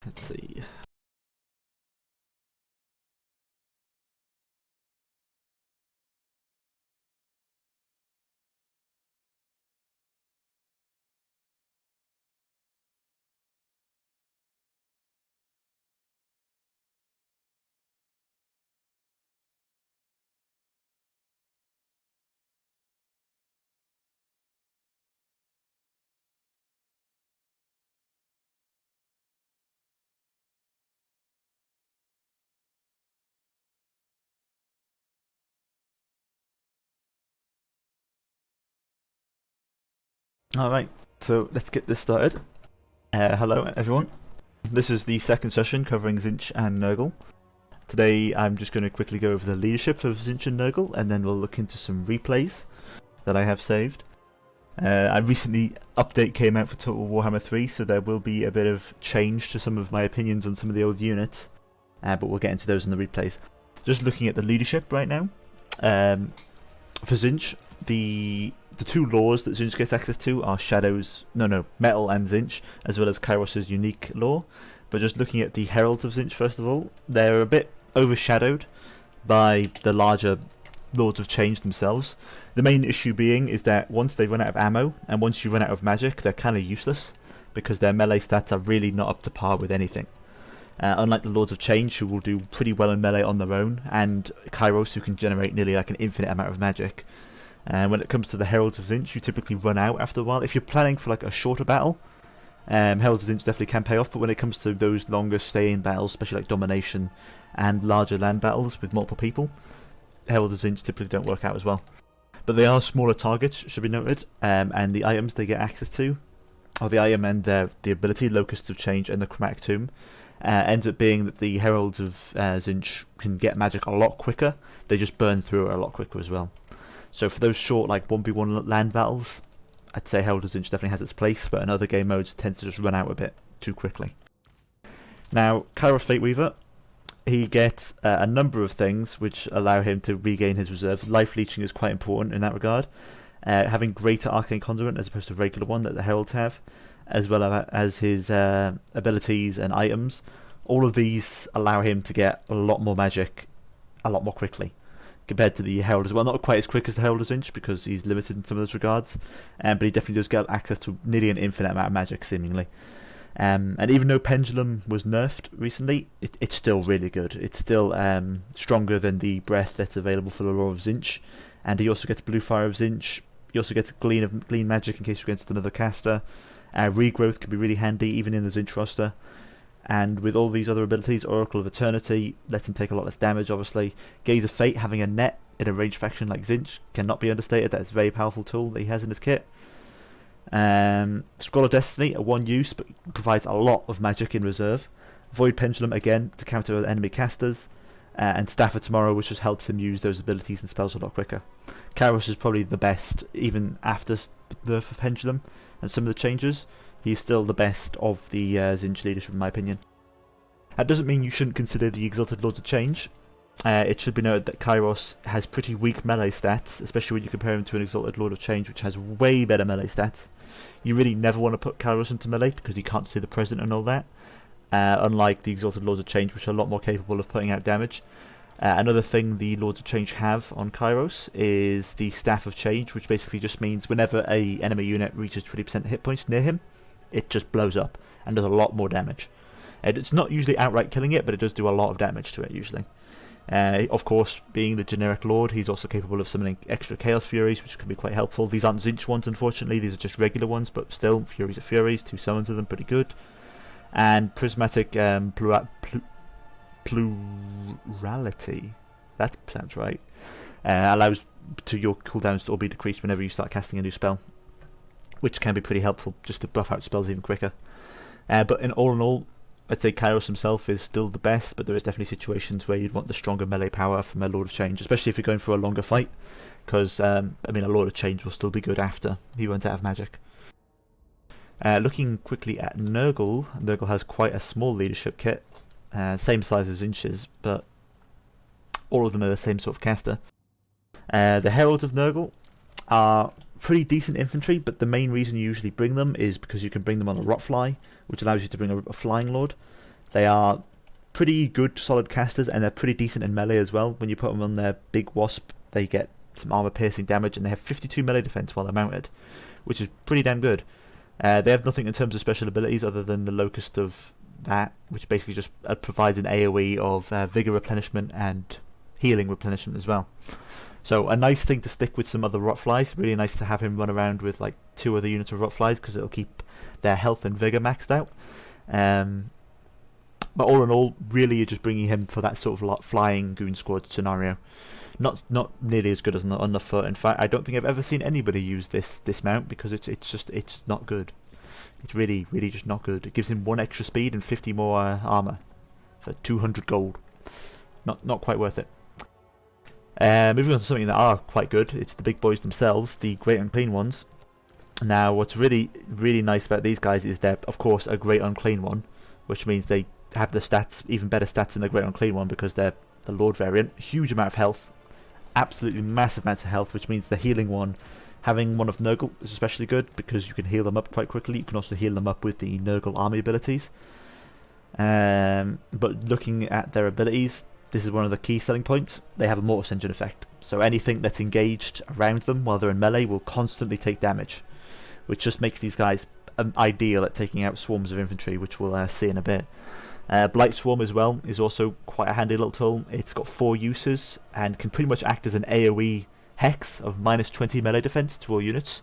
Let's see. Alright, so let's get this started. Hello everyone. This is the second session covering Tzeentch and Nurgle. Today I'm just going to quickly go over the leadership of Tzeentch and Nurgle, and then we'll look into some replays that I have saved. I recently update came out for Total Warhammer 3, so there will be a bit of change to some of my opinions on some of the old units, but we'll get into those in the replays. Just looking at the leadership right now. For Tzeentch, the two laws that Tzeentch gets access to are Metal and Tzeentch, as well as Kairos' unique law. But just looking at the Heralds of Tzeentch first of all, they're a bit overshadowed by the larger Lords of Change themselves. The main issue being is that once they run out of ammo, and once you run out of magic, they're kind of useless, because their melee stats are really not up to par with anything. Unlike the Lords of Change, who will do pretty well in melee on their own, and Kairos, who can generate nearly like an infinite amount of magic. And when it comes to the Heralds of Tzeentch, you typically run out after a while. If you're planning for like a shorter battle, Heralds of Tzeentch definitely can pay off, but when it comes to those longer stay-in battles, especially like domination and larger land battles with multiple people, Heralds of Tzeentch typically don't work out as well. But they are smaller targets, should be noted, and the items they get access to, or the item and the ability, Locusts of Change and the Chromatic Tomb, ends up being that the Heralds of Tzeentch can get magic a lot quicker. They just burn through it a lot quicker as well. So for those short like 1v1 land battles, I'd say Herald of Tzeentch definitely has its place, but in other game modes it tends to just run out a bit too quickly. Now, Kairos Fateweaver, he gets a number of things which allow him to regain his reserve. Life leeching is quite important in that regard. Having greater arcane conduit as opposed to regular one that the Heralds have, as well as his abilities and items. All of these allow him to get a lot more magic a lot more quickly compared to the Herald as well. Not quite as quick as the Herald of Tzeentch because he's limited in some of those regards, but he definitely does get access to nearly an infinite amount of magic seemingly. And even though Pendulum was nerfed recently, it's still really good. It's still stronger than the breath that's available for the Law of Tzeentch, and he also gets Blue Fire of Tzeentch. He also gets Glean Magic in case you're against another caster. Regrowth can be really handy even in the Tzeentch roster. And with all these other abilities, Oracle of Eternity lets him take a lot less damage, obviously. Gaze of Fate, having a net in a ranged faction like Tzeentch, cannot be understated. That's a very powerful tool that he has in his kit. Scroll of Destiny, a one use, but provides a lot of magic in reserve. Void Pendulum, again, to counter enemy casters. And Staff of Tomorrow, which just helps him use those abilities and spells a lot quicker. Kairos is probably the best, even after the nerf of Pendulum and some of the changes. He's still the best of the Tzeentch leadership, in my opinion. That doesn't mean you shouldn't consider the Exalted Lords of Change. It should be noted that Kairos has pretty weak melee stats, especially when you compare him to an Exalted Lord of Change, which has way better melee stats. You really never want to put Kairos into melee because he can't see the present and all that, unlike the Exalted Lords of Change, which are a lot more capable of putting out damage. Another thing the Lords of Change have on Kairos is the Staff of Change, which basically just means whenever a enemy unit reaches 20% hit points near him, it just blows up and does a lot more damage. It's not usually outright killing it, but it does do a lot of damage to it usually. Of course, being the generic Lord, he's also capable of summoning extra Chaos Furies, which can be quite helpful. These aren't Tzeentch ones, unfortunately. These are just regular ones, but still, Furies are Furies. 2 summons of them, pretty good. And Prismatic Plurality, that sounds right, allows your cooldowns to all be decreased whenever you start casting a new spell, which can be pretty helpful just to buff out spells even quicker. But in all, I'd say Kairos himself is still the best, but there is definitely situations where you'd want the stronger melee power from a Lord of Change, especially if you're going for a longer fight, because a Lord of Change will still be good after he runs out of magic. Looking quickly at Nurgle, Nurgle has quite a small leadership kit, same size as Tzeentch's, but all of them are the same sort of caster. The Heralds of Nurgle are pretty decent infantry, but the main reason you usually bring them is because you can bring them on a Rotfly, which allows you to bring a flying lord. They are pretty good solid casters, and they're pretty decent in melee as well. When you put them on their big wasp, they get some armor piercing damage, and they have 52 melee defense while they're mounted, which is pretty damn good. They have nothing in terms of special abilities other than the locust of that, which basically just provides an AoE of vigor replenishment and healing replenishment as well. So a nice thing to stick with some other rotflies. Really nice to have him run around with like 2 other units of rotflies, because it'll keep their health and vigor maxed out. But all in all, really you're just bringing him for that sort of flying goon squad scenario. Not nearly as good as on the foot. In fact, I don't think I've ever seen anybody use this mount, because it's not good. It's really just not good. It gives him 1 extra speed and 50 more armor for 200 gold. Not quite worth it. Moving on to something that are quite good, it's the big boys themselves, the Great Unclean Ones. Now, what's really nice about these guys is they're, of course, a Great Unclean One, which means they have the stats, even better stats than the Great Unclean One, because they're the Lord variant. Huge amount of health, absolutely massive amounts of health, which means the healing one, having one of Nurgle is especially good, because you can heal them up quite quickly. You can also heal them up with the Nurgle Army abilities. But looking at their abilities, this is one of the key selling points. They have a Mortis Engine effect, so anything that's engaged around them while they're in melee will constantly take damage, which just makes these guys ideal at taking out swarms of infantry, which we'll see in a bit. Blight Swarm as well is also quite a handy little tool. It's got 4 uses and can pretty much act as an AoE hex of minus 20 melee defense to all units.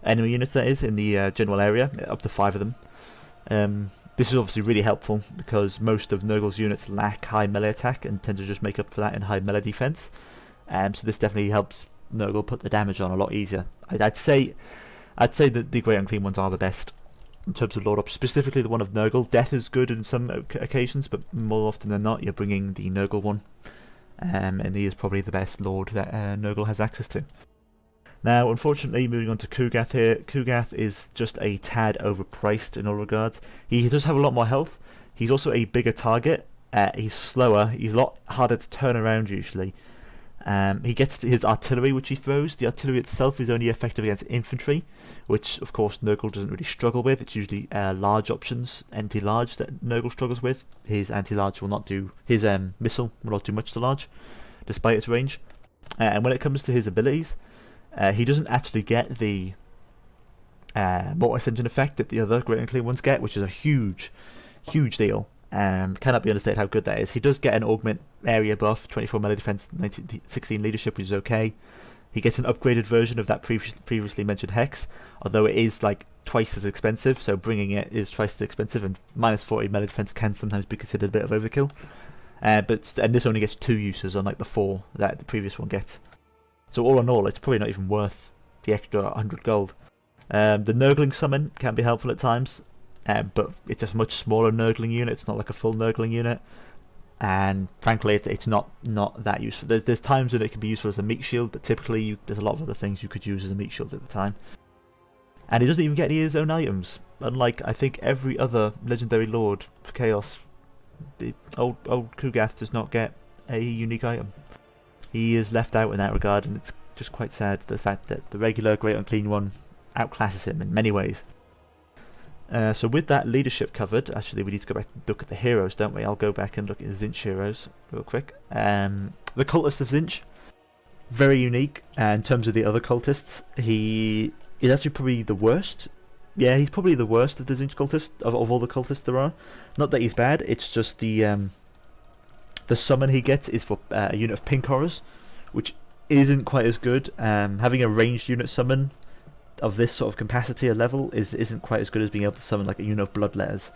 Enemy units, that is, in the general area, up to 5 of them. This is obviously really helpful, because most of Nurgle's units lack high melee attack and tend to just make up for that in high melee defense. So this definitely helps Nurgle put the damage on a lot easier. I'd say that the Great Unclean Ones are the best in terms of lord up, specifically the one of Nurgle. Death is good in some occasions, but more often than not you're bringing the Nurgle one, and he is probably the best lord that Nurgle has access to. Now, unfortunately, moving on to Kugath here, Kugath is just a tad overpriced in all regards. He does have a lot more health. He's also a bigger target. He's slower. He's a lot harder to turn around usually. He gets his artillery, which he throws. The artillery itself is only effective against infantry, which of course Nurgle doesn't really struggle with. It's usually large options, anti-large, that Nurgle struggles with. His anti-large will not do, his missile will not do much to large, despite its range. And when it comes to his abilities, he doesn't actually get the Mortis Engine effect that the other Great Unclean Ones get, which is a huge deal. Cannot be understated how good that is. He does get an augment area buff, 24 melee defense, 16 leadership, which is okay. He gets an upgraded version of that previously mentioned hex, although it is like twice as expensive, so bringing it is twice as expensive, and minus 40 melee defense can sometimes be considered a bit of overkill. And this only gets 2 uses on like the 4 that the previous one gets. So all in all, it's probably not even worth the extra 100 gold. The Nurgling summon can be helpful at times, but it's a much smaller Nurgling unit. It's not like a full Nurgling unit, and frankly, it's not that useful. There's times when it can be useful as a meat shield, but typically there's a lot of other things you could use as a meat shield at the time. And he doesn't even get any of his own items, unlike I think every other legendary lord for Chaos. The old Kugath does not get a unique item. He is left out in that regard, and it's just quite sad, the fact that the regular Great Unclean One outclasses him in many ways. So with that leadership covered, actually we need to go back and look at the heroes, don't we? I'll go back and look at the Tzeentch heroes real quick. The Cultist of Tzeentch, very unique in terms of the other cultists. He is actually probably the worst. Yeah, he's probably the worst of the Tzeentch cultists, of all the cultists there are. Not that he's bad, it's just the summon he gets is for a unit of pink horrors, which isn't quite as good. Having a ranged unit summon of this sort of capacity or level isn't quite as good as being able to summon like a unit of bloodletters,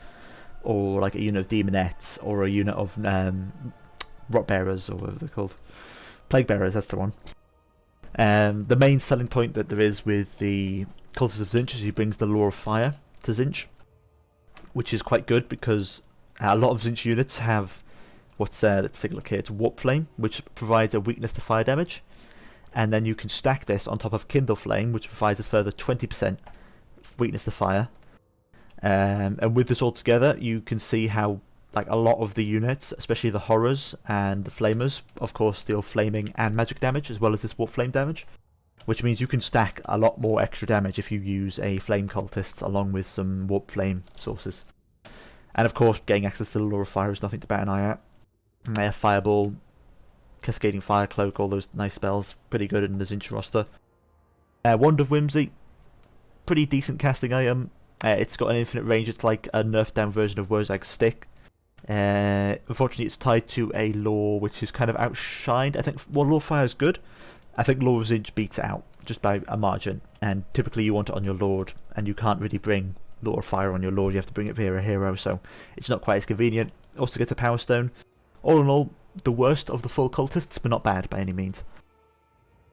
or like a unit of demonettes, or a unit of rot bearers, or whatever they're called, plague bearers. That's the one. The main selling point that there is with the Cultist of Tzeentch is he brings the Law of Fire to Tzeentch, which is quite good because a lot of Tzeentch units have let's take a look here, it's Warp Flame, which provides a weakness to fire damage, and then you can stack this on top of Kindle Flame, which provides a further 20% weakness to fire. And with this all together, you can see how like a lot of the units, especially the horrors and the flamers, of course deal flaming and magic damage as well as this Warp Flame damage, which means you can stack a lot more extra damage if you use a flame cultist along with some Warp Flame sources. And of course, getting access to the Law of Fire is nothing to bat an eye at. Fireball, Cascading Fire Cloak, all those nice spells, pretty good in the Tzeentch roster. Wand of Whimsy, pretty decent casting item. It's got an infinite range. It's like a nerfed down version of Wurzag's Stick. Unfortunately, it's tied to a law which is kind of outshined. I think Law of Fire is good. I think Law of Tzeentch beats it out just by a margin. And typically, you want it on your Lord, and you can't really bring Law of Fire on your Lord. You have to bring it via a hero, so it's not quite as convenient. Also gets a Power Stone. All in all, the worst of the full cultists, but not bad by any means.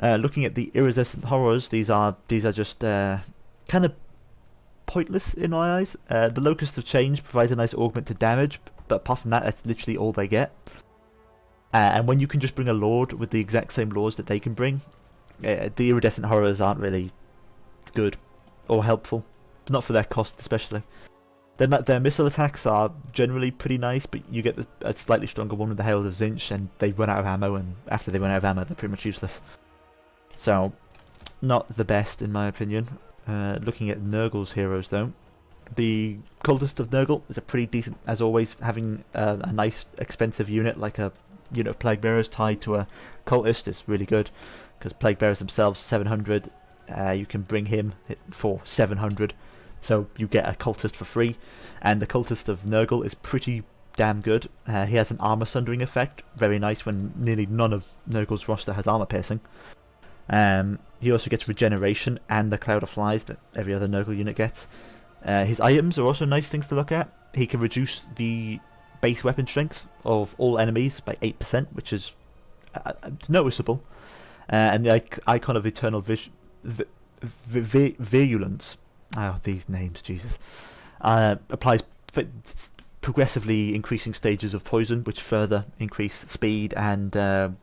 Looking at the Iridescent Horrors, these are just kind of pointless in my eyes. The Locust of Change provides a nice augment to damage, but apart from that, that's literally all they get. And when you can just bring a Lord with the exact same laws that they can bring, the Iridescent Horrors aren't really good or helpful. Not for their cost, especially. Their missile attacks are generally pretty nice, but you get a slightly stronger one with the Hail of Tzeentch, and they run out of ammo, and after they run out of ammo, they're pretty much useless. So, not the best, in my opinion. Looking at Nurgles Heroes, though, the Cultist of Nurgle is a pretty decent, as always, having a nice, expensive unit, like a unit of Plague Bearers tied to a Cultist is really good, because Plague Bearers themselves, 700, you can bring him for 700. So you get a Cultist for free, and the Cultist of Nurgle is pretty damn good. He has an armor sundering effect, very nice when nearly none of Nurgle's roster has armor piercing. He also gets regeneration and the Cloud of Flies that every other Nurgle unit gets. His items are also nice things to look at. He can reduce the base weapon strength of all enemies by 8%, which is noticeable. And the Icon of Eternal Virulence, these names, Jesus, applies progressively increasing stages of poison, which further increase speed and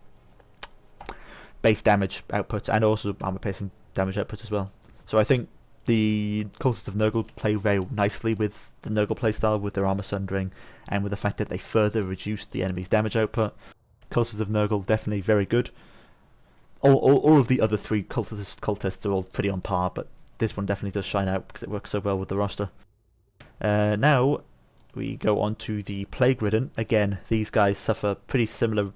base damage output, and also armor piercing damage output as well. So I think the Cultists of Nurgle play very nicely with the Nurgle playstyle, with their armor sundering, and with the fact that they further reduce the enemy's damage output. Cultists of Nurgle definitely very good. All of the other three cultists are all pretty on par, but this one definitely does shine out because it works so well with the roster. Now we go on to the Plague Ridden. Again, these guys suffer pretty similar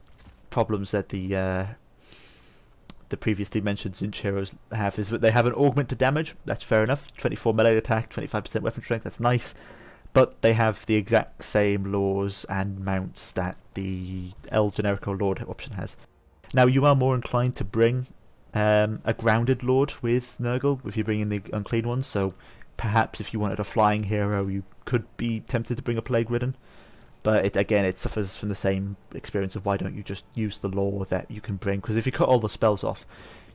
problems that the previously mentioned Tzeentch heroes have, is that they have an augment to damage. That's fair enough. 24 melee attack, 25% weapon strength, that's nice. But they have the exact same laws and mounts that the El Generico Lord option has. Now, you are more inclined to bring a grounded Lord with Nurgle if you bring in the unclean ones, so perhaps if you wanted a flying hero, you could be tempted to bring a Plague Ridden. But it suffers from the same experience of why don't you just use the law that you can bring, because if you cut all the spells off,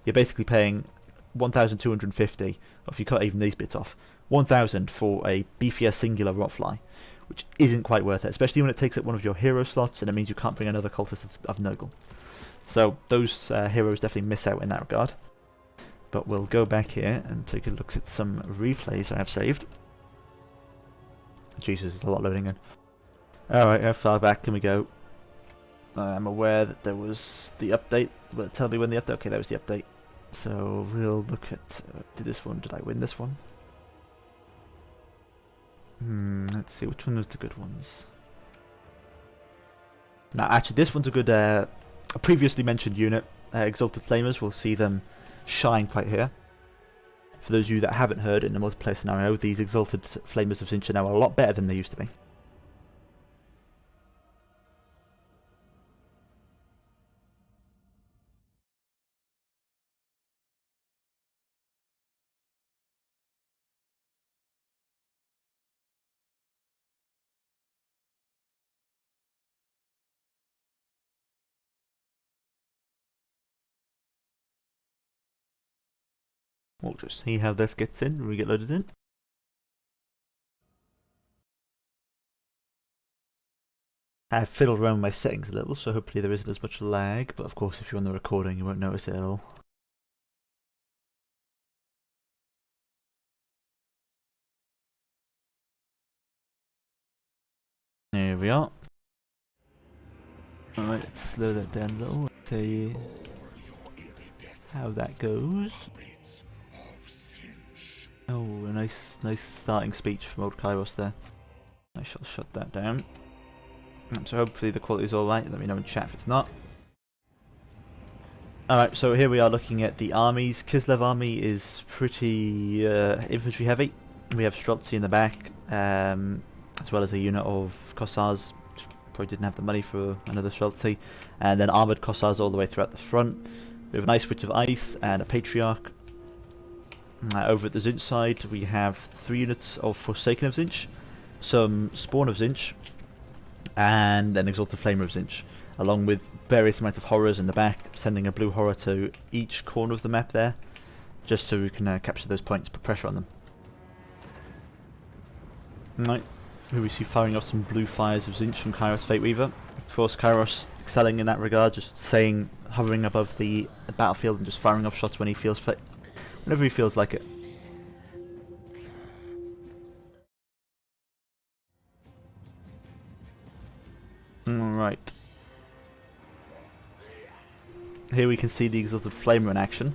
you're basically paying 1,250, or if you cut even these bits off, 1,000 for a beefier singular Rotfly, which isn't quite worth it, especially when it takes up one of your hero slots and it means you can't bring another Cultist of Nurgle. So those heroes definitely miss out in that regard. But we'll go back here and take a look at some replays I have saved. Jesus, there's a lot loading in. Alright, how far back can we go? I'm aware that there was the update. Well, tell me when the update... Okay, that was the update. So we'll look at... did this one? Did I win this one? Let's see, which one was the good ones? Now, actually, this one's a good... a previously mentioned unit, Exalted Flamers. We'll see them shine quite here. For those of you that haven't heard, in the multiplayer scenario, these Exalted Flamers of Tzeentch are now a lot better than they used to be. We'll just see how this gets in when we get loaded in. I've fiddled around with my settings a little, so hopefully there isn't as much lag, but of course if you're on the recording you won't notice it at all. There we are. Alright, let's slow that down a little and tell you how that goes. Oh, a nice starting speech from old Kairos there. I shall shut that down. So hopefully the quality is alright. Let me know in chat if it's not. Alright, so here we are looking at the armies. Kislev army is pretty infantry heavy. We have Streltsy in the back, as well as a unit of Kossars. Probably didn't have the money for another Streltsy. And then armoured Kossars all the way throughout the front. We have a nice Witch of Ice and a Patriarch. Over at the Tzeentch side we have 3 units of Forsaken of Tzeentch, some Spawn of Tzeentch, and an Exalted Flamer of Tzeentch, along with various amounts of horrors in the back, sending a blue horror to each corner of the map there, just so we can capture those points, put pressure on them. Right, here we see firing off some blue fires of Tzeentch from Kairos Fateweaver. Of course, Kairos excelling in that regard, just hovering above the battlefield and just firing off shots when he feels fit. Whenever he feels like it. Alright. Here we can see the Exalted Flamer in action.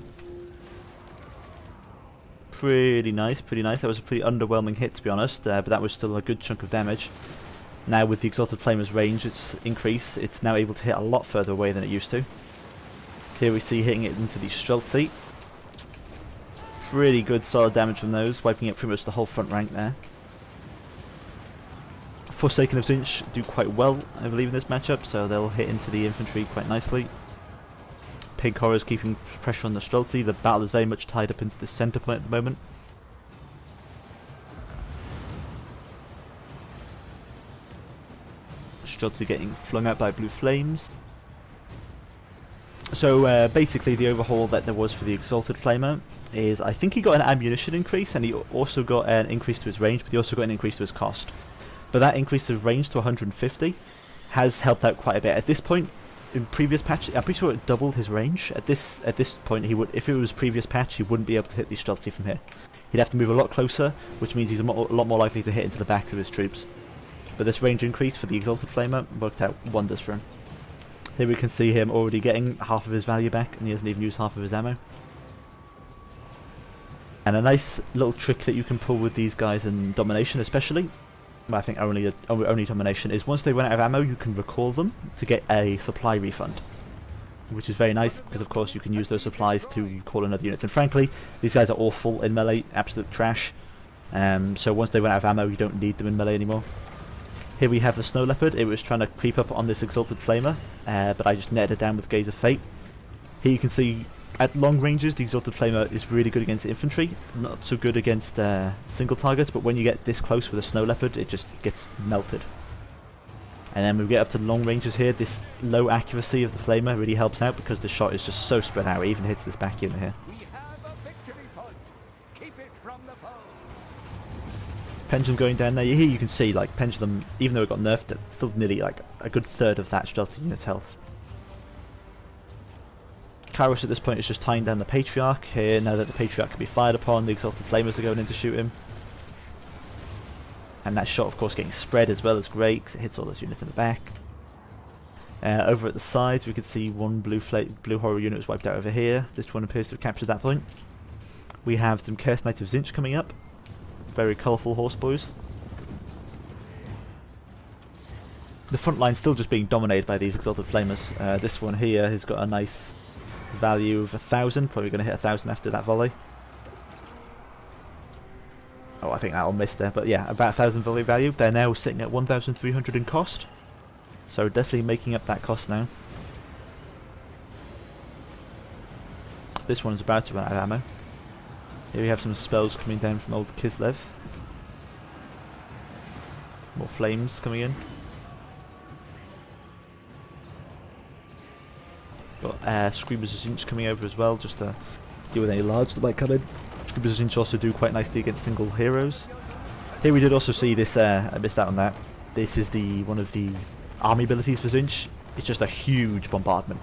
Pretty nice, pretty nice. That was a pretty underwhelming hit, to be honest, but that was still a good chunk of damage. Now with the Exalted Flamer's range, it's now able to hit a lot further away than it used to. Here we see hitting it into the Streltsy. Pretty good solid damage from those, wiping out pretty much the whole front rank there. Forsaken of Tzeentch do quite well, I believe, in this matchup, so they'll hit into the infantry quite nicely. Pig Horrors keeping pressure on the Streltsy. The battle is very much tied up into the centre point at the moment. Streltsy getting flung out by blue flames. So basically the overhaul that there was for the Exalted Flamer is, I think he got an ammunition increase, and he also got an increase to his range, but he also got an increase to his cost. But that increase of range to 150 has helped out quite a bit. At this point, in previous patch, I'm pretty sure it doubled his range. At this point, he would, if it was previous patch, he wouldn't be able to hit the Streltsy from here. He'd have to move a lot closer, which means he's a lot more likely to hit into the backs of his troops. But this range increase for the Exalted Flamer worked out wonders for him. Here we can see him already getting half of his value back, and he hasn't even used half of his ammo. And a nice little trick that you can pull with these guys in Domination especially, I think only Domination, is once they run out of ammo you can recall them to get a supply refund. Which is very nice, because of course you can use those supplies to call another unit. And frankly, these guys are awful in melee, absolute trash. So once they run out of ammo you don't need them in melee anymore. Here we have the Snow Leopard. It was trying to creep up on this Exalted Flamer, but I just netted it down with Gaze of Fate. Here you can see at long ranges the Exalted Flamer is really good against infantry, not so good against single targets, but when you get this close with a Snow Leopard it just gets melted. And then when we get up to long ranges here, this low accuracy of the Flamer really helps out because the shot is just so spread out, it even hits this back unit here. We have a victory point. Keep it from the foe. Pendulum going down there. Here you can see like Pendulum, even though it got nerfed, it's still nearly like a good third of that Streltsy unit's health. Kairos at this point is just tying down the Patriarch here. Now that the Patriarch can be fired upon, the Exalted Flamers are going in to shoot him. And that shot of course getting spread as well is great because it hits all those units in the back. Over at the sides we can see one blue horror unit was wiped out over here. This one appears to have captured that point. We have some Chaos Knights of Tzeentch coming up. Very colourful horse boys. The front line's still just being dominated by these Exalted Flamers. This one here has got a nice value of 1,000, probably going to hit 1,000 after that volley. Oh, I think that'll miss there, but yeah, about 1,000 volley value. They're now sitting at 1,300 in cost, so definitely making up that cost now. This one's about to run out of ammo. Here we have some spells coming down from old Kislev. More flames coming in. Got Screamers of Tzeentch coming over as well, just to deal with any large that might come in. Screamers of Tzeentch also do quite nicely against single heroes. Here we did also see this, I missed out on that. This is one of the army abilities for Tzeentch. It's just a huge bombardment.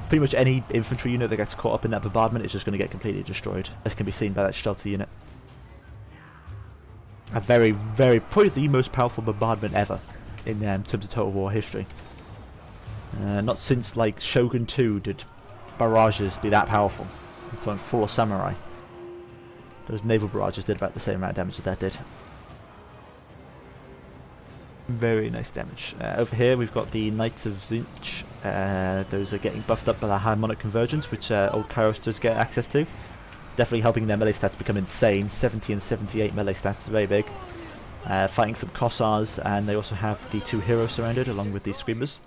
Pretty much any infantry unit that gets caught up in that bombardment is just going to get completely destroyed, as can be seen by that Streltsy unit. A very, probably the most powerful bombardment ever in terms of Total War history. Not since like Shogun 2 did barrages be that powerful. It's on full of samurai. Those naval barrages did about the same amount of damage as that did. Very nice damage. Over here we've got the Knights of Tzeentch. Those are getting buffed up by the harmonic convergence, which Old Kairos does get access to. Definitely helping their melee stats become insane. 70 and 78 melee stats, very big. Fighting some Kossars, and they also have the 2 heroes surrounded along with the Screamers.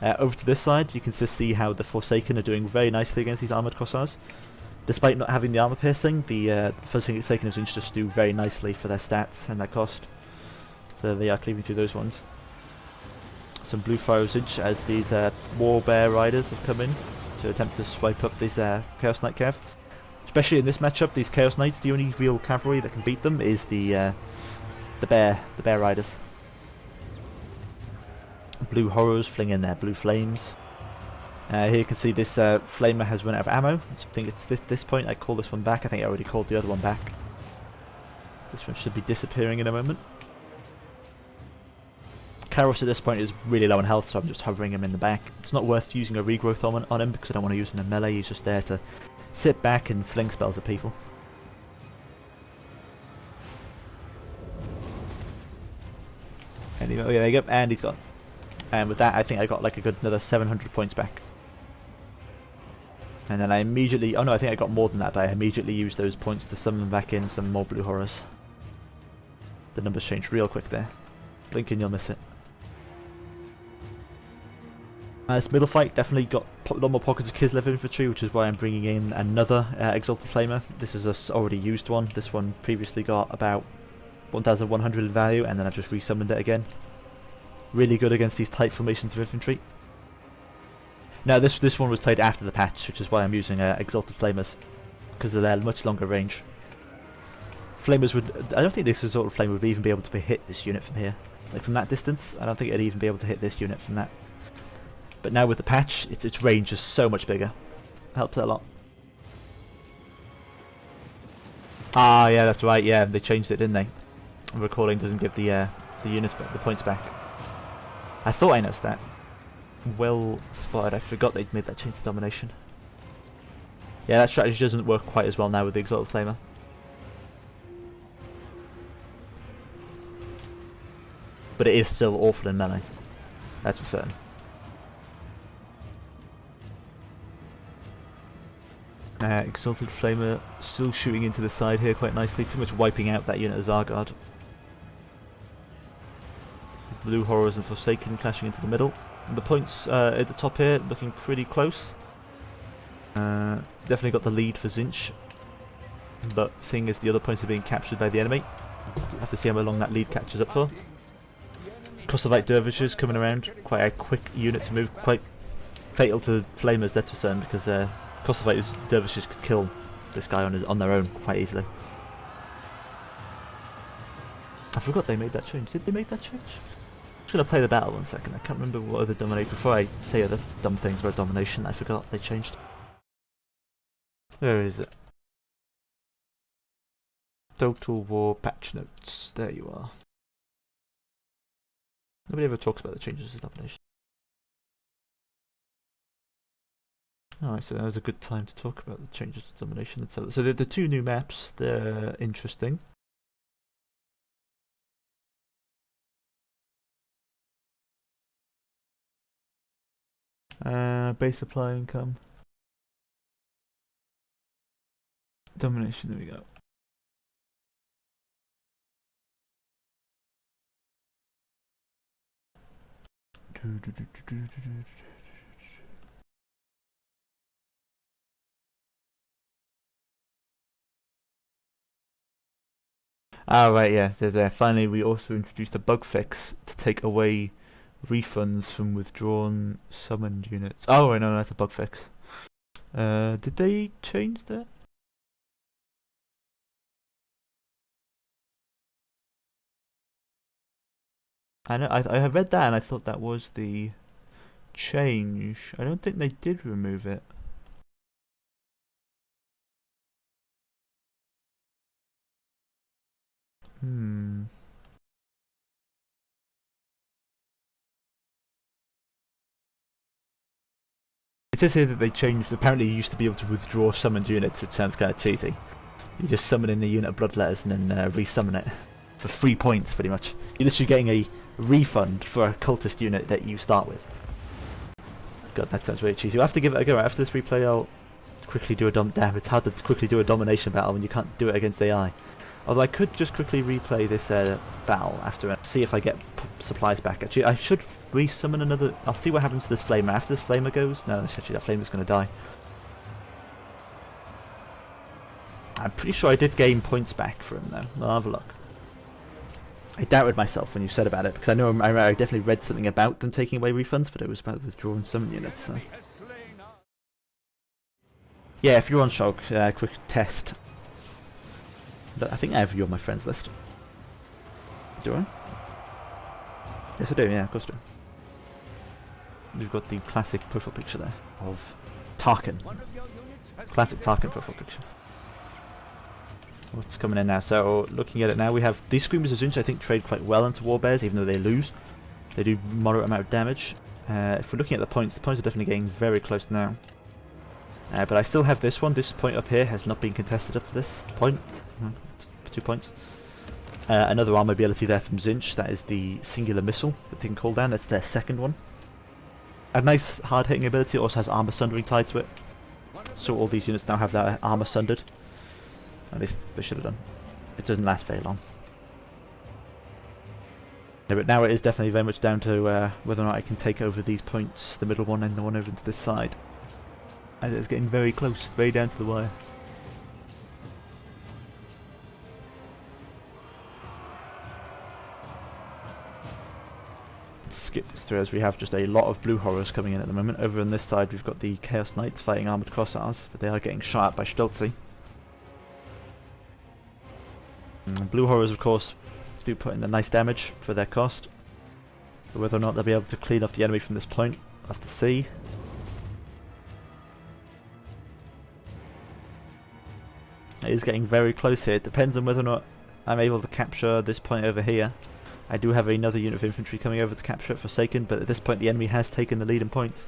Over to this side, you can just see how the Forsaken are doing very nicely against these armoured Kossars. Despite not having the armour piercing, the Forsaken of Tzeentch just do very nicely for their stats and their cost. So they are cleaving through those ones. Some blue fire Tzeentch as these War Bear Riders have come in to attempt to swipe up these Chaos Knight cav. Especially in this matchup, these Chaos Knights, the only real cavalry that can beat them is the Bear Riders. Blue Horrors fling in their blue flames. Here you can see this Flamer has run out of ammo. I think it's this point. I call this one back. I think I already called the other one back. This one should be disappearing in a moment. Kairos at this point is really low on health, so I'm just hovering him in the back. It's not worth using a regrowth on him because I don't want to use him in melee. He's just there to sit back and fling spells at people. Anyway, there you go, and he's gone. And with that, I think I got like a good another 700 points back. And then I immediately, oh no, I think I got more than that, but I immediately used those points to summon back in some more blue horrors. The numbers changed real quick there. Blink and you'll miss it. This middle fight definitely got a lot more pockets of Kislev infantry, which is why I'm bringing in another Exalted Flamer. This is a already used one. This one previously got about 1,100 in value, and then I've just resummoned it again. Really good against these tight formations of infantry. Now this one was played after the patch, which is why I'm using Exalted Flamers, because they're much longer range. Flamers would, I don't think this Exalted Flamer would even be able to hit this unit from here. Like from that distance, I don't think it'd even be able to hit this unit from that. But now with the patch, its range is so much bigger. Helps it a lot. Ah, yeah, that's right. Yeah, they changed it, didn't they? Recalling doesn't give the units back, the points back. I thought I noticed that. Well spotted. I forgot they'd made that change to domination. Yeah, that strategy doesn't work quite as well now with the Exalted Flamer. But it is still awful in melee. That's for certain. Exalted Flamer still shooting into the side here quite nicely, pretty much wiping out that unit of Zargard. Blue Horrors and Forsaken clashing into the middle. And the points at the top here looking pretty close. Definitely got the lead for Tzeentch, but seeing as the other points are being captured by the enemy, we'll have to see how long that lead catches up for. Kossovite Dervishes coming around, quite a quick unit to move, quite fatal to Flamers, that's for certain, because Kossovite Dervishes could kill this guy on their own quite easily. I forgot they made that change. Did they make that change? I'm just going to play the battle 1 second. I can't remember what other dominate. Before I say other dumb things about domination, I forgot they changed. Where is it? Total War patch notes. There you are. Nobody ever talks about the changes to domination. Alright, so that was a good time to talk about the changes to domination. So the 2 new maps, they're interesting. Base supply income. Domination, there we go. Ah, right, yeah. Finally, we also introduced a bug fix to take away refunds from withdrawn summoned units. Oh, no, that's a bug fix. Did they change that? I know. I have read that, and I thought that was the change. I don't think they did remove it. It says here that they changed. Apparently, you used to be able to withdraw summoned units, which sounds kind of cheesy. You just summon in a unit of bloodletters and then resummon it. for 3 points, pretty much. You're literally getting a refund for a cultist unit that you start with. God, that sounds really cheesy. We'll have to give it a go. After this replay, I'll quickly do a damn, it's hard to quickly do a domination battle when you can't do it against AI. Although I could just quickly replay this battle after it, see if I get supplies back. Actually, I should re-summon another. I'll see what happens to this flamer. After this flamer goes, no, actually that flamer's going to die. I'm pretty sure I did gain points back for him though. I'll have a look. I doubted myself when you said about it, because I know I definitely read something about them taking away refunds, but it was about withdrawing summon units. So. Yeah, if you're on Shog, quick test. I think I have you on my friends list. Do I? Yes, I do. Yeah, of course I do. We've got the classic profile picture there of Tarkin. Classic Tarkin profile picture. What's coming in now? So, looking at it now, we have these Screamers of Tzeentch, I think, trade quite well into Warbears, even though they lose. They do moderate amount of damage. If we're looking at the points are definitely getting very close now. But I still have this one. This point up here has not been contested up to this point. 2 points. Another armor ability there from Tzeentch. That is the singular missile that they can call down. That's their second one. A nice hard-hitting ability. It also has armor sundering tied to it. So all these units now have their armor sundered. At least they should have done. It doesn't last very long. Yeah, but now it is definitely very much down to whether or not I can take over these points, the middle one and the one over to this side. As it's getting very close, very down to the wire. Let's skip this through as we have just a lot of blue horrors coming in at the moment. Over on this side we've got the Chaos Knights fighting armoured Kossars, but they are getting shot at by Stelzy. Blue horrors, of course, do put in the nice damage for their cost. But whether or not they'll be able to clean off the enemy from this point, we'll have to see. It is getting very close here. It depends on whether or not I'm able to capture this point over here. I do have another unit of infantry coming over to capture it, Forsaken, but at this point the enemy has taken the lead in points.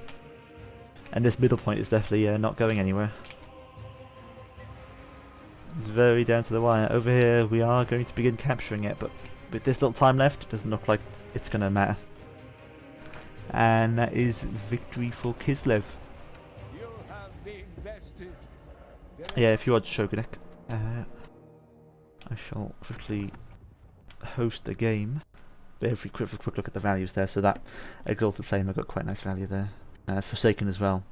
And this middle point is definitely not going anywhere. It's very down to the wire. Over here we are going to begin capturing it, but with this little time left, it doesn't look like it's going to matter. And that is victory for Kislev. You have been bested. Yeah, if you are Shogunek, I shall quickly host a game. But if we quick look at the values there, so that Exalted Flamer got quite nice value there. Forsaken as well.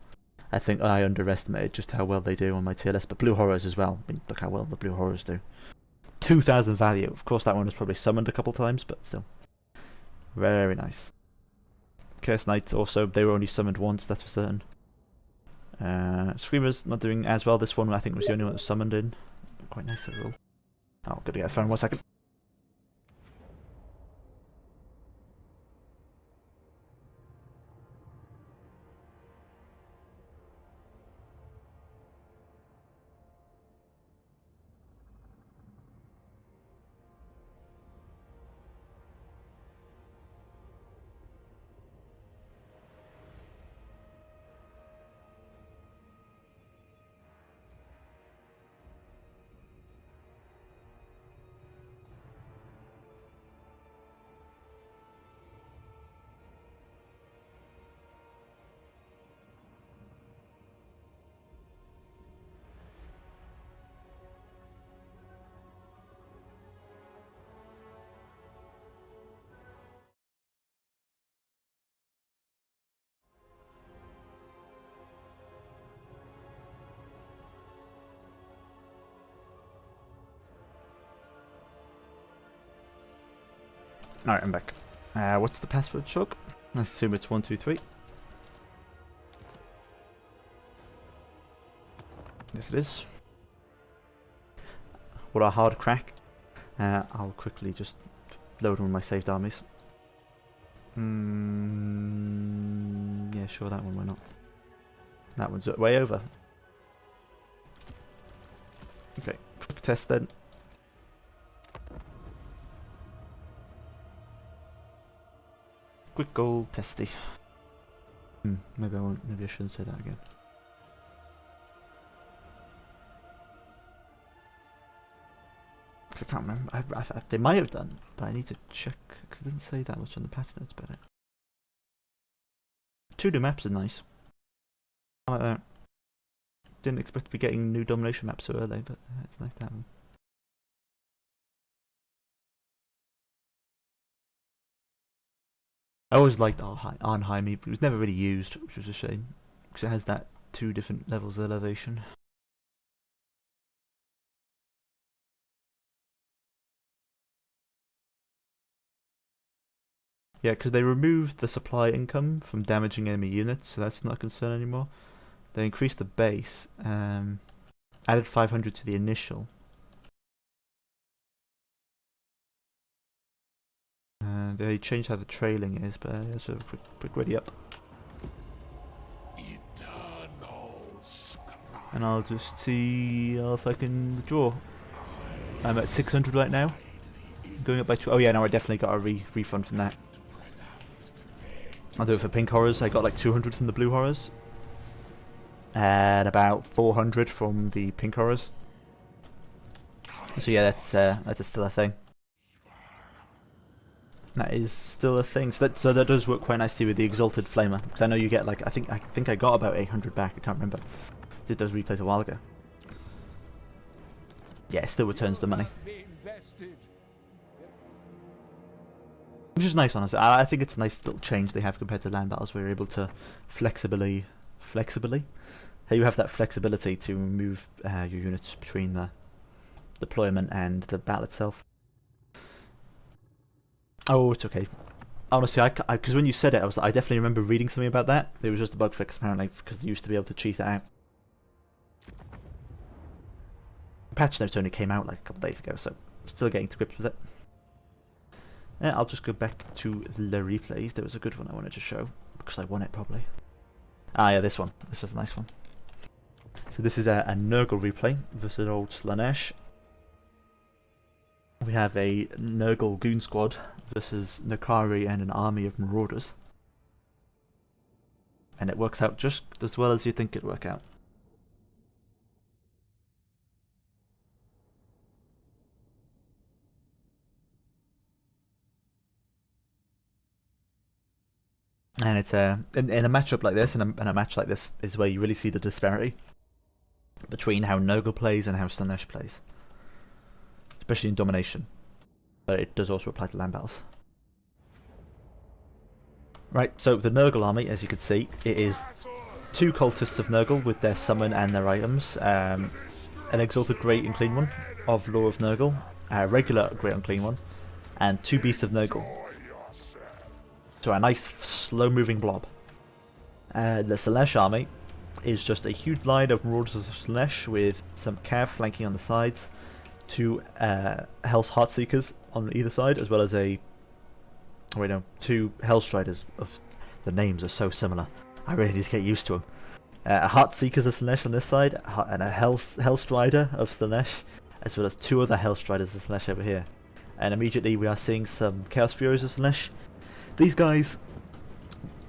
I think I underestimated just how well they do on my tier list, but Blue Horrors as well. I mean, look how well the Blue Horrors do. 2,000 value. Of course, that one was probably summoned a couple times, but still. Very nice. Chaos Knights also, they were only summoned once, that's for certain. Screamers not doing as well. This one I think was the only one that was summoned in. Quite nice overall. Oh, gotta get a phone 1 second. Alright, I'm back. What's the password, Shog? I assume it's 123. Yes, it is. What a hard crack. I'll quickly just load one of my saved armies. Yeah, sure, that one, why not? That one's way over. Okay, quick test then. Quick goal testy. Maybe I won't. Maybe I shouldn't say that again. I can't remember. They might have done, but I need to check because it doesn't say that much on the patch notes about it. 2 new maps are nice. I like that. Didn't expect to be getting new domination maps so early, but it's nice to have them. I always liked Arnheim, but it was never really used, which was a shame, because it has that 2 different levels of elevation. Yeah, because they removed the supply income from damaging enemy units, so that's not a concern anymore. They increased the base, added 500 to the initial. They changed how the trailing is, but so quick ready up. And I'll just see if I can withdraw. I'm at 600 right now. Going up by 2. Oh yeah, no, I definitely got a refund from that. I'll do it for pink horrors. I got like 200 from the blue horrors. And about 400 from the pink horrors. So yeah, that's still a thing. That is still a thing. So that does work quite nicely with the Exalted Flamer, because I know you get like I think I got about 800 back. I can't remember. Did those replays a while ago. Yeah, it still returns the money, which is nice, honestly. I think it's a nice little change they have compared to land battles, where you're able to flexibly. How you have that flexibility to move your units between the deployment and the battle itself. Oh, it's okay. Honestly, because when you said it, I definitely remember reading something about that. It was just a bug fix apparently, because they used to be able to cheese that out. Patch notes only came out like a couple days ago, so still getting to grips with it. Yeah, I'll just go back to the replays. There was a good one I wanted to show, because I won it probably. Ah yeah, this one. This was a nice one. So this is a Nurgle replay versus Old Slaanesh. We have a Nurgle Goon Squad versus Nakari and an army of Marauders. And it works out just as well as you think it'd work out. And it's in a matchup like this, and a match like this is where you really see the disparity between how Nurgle plays and how Slaanesh plays, especially in domination. But it does also apply to land battles. Right, so the Nurgle army, as you can see, it is 2 cultists of Nurgle with their summon and their items, an exalted Great Unclean One of Law of Nurgle, a regular Great Unclean One, and 2 beasts of Nurgle. So a nice slow-moving blob. The Slaanesh army is just a huge line of Marauders of Slaanesh with some cav flanking on the sides, 2 Hell's Heartseekers on either side, as well as 2 Hellstriders. The names are so similar. I really need to get used to them. A Heartseekers of Slaanesh on this side, and a Hellstrider of Slaanesh, as well as 2 other Hellstriders of Slaanesh over here. And immediately we are seeing some Chaos Furies of Slaanesh. These guys,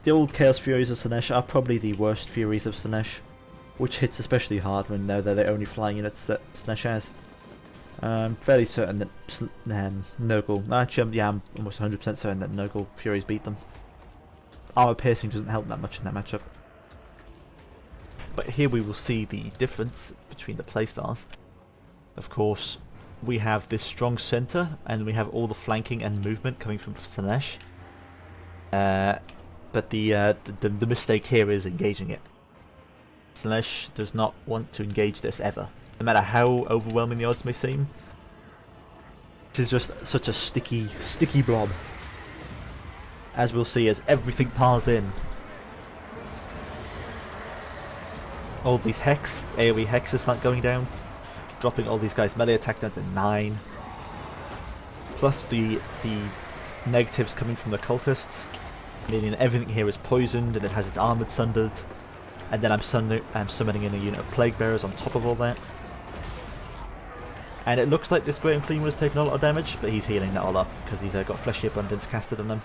the old Chaos Furies of Slaanesh, are probably the worst Furies of Slaanesh, which hits especially hard when they're the only flying units that Slaanesh has. I'm fairly certain that Nurgle, actually, yeah, I'm almost 100% certain that Nurgle Furies beat them. Armor piercing doesn't help that much in that matchup. But here we will see the difference between the playstyles. Of course, we have this strong centre, and we have all the flanking and movement coming from Slaanesh. But the mistake here is engaging it. Slaanesh does not want to engage this ever. No matter how overwhelming the odds may seem. This is just such a sticky blob. As we'll see as everything piles in. All these AoE hexes start going down. Dropping all these guys' melee attack down to 9. Plus the negatives coming from the cultists. Meaning that everything here is poisoned and it has its armoured sundered. And then I'm summoning in a unit of Plague Bearers on top of all that. And it looks like this Great Unclean was taking a lot of damage, but he's healing that all up because he's got Fleshy Abundance casted on them.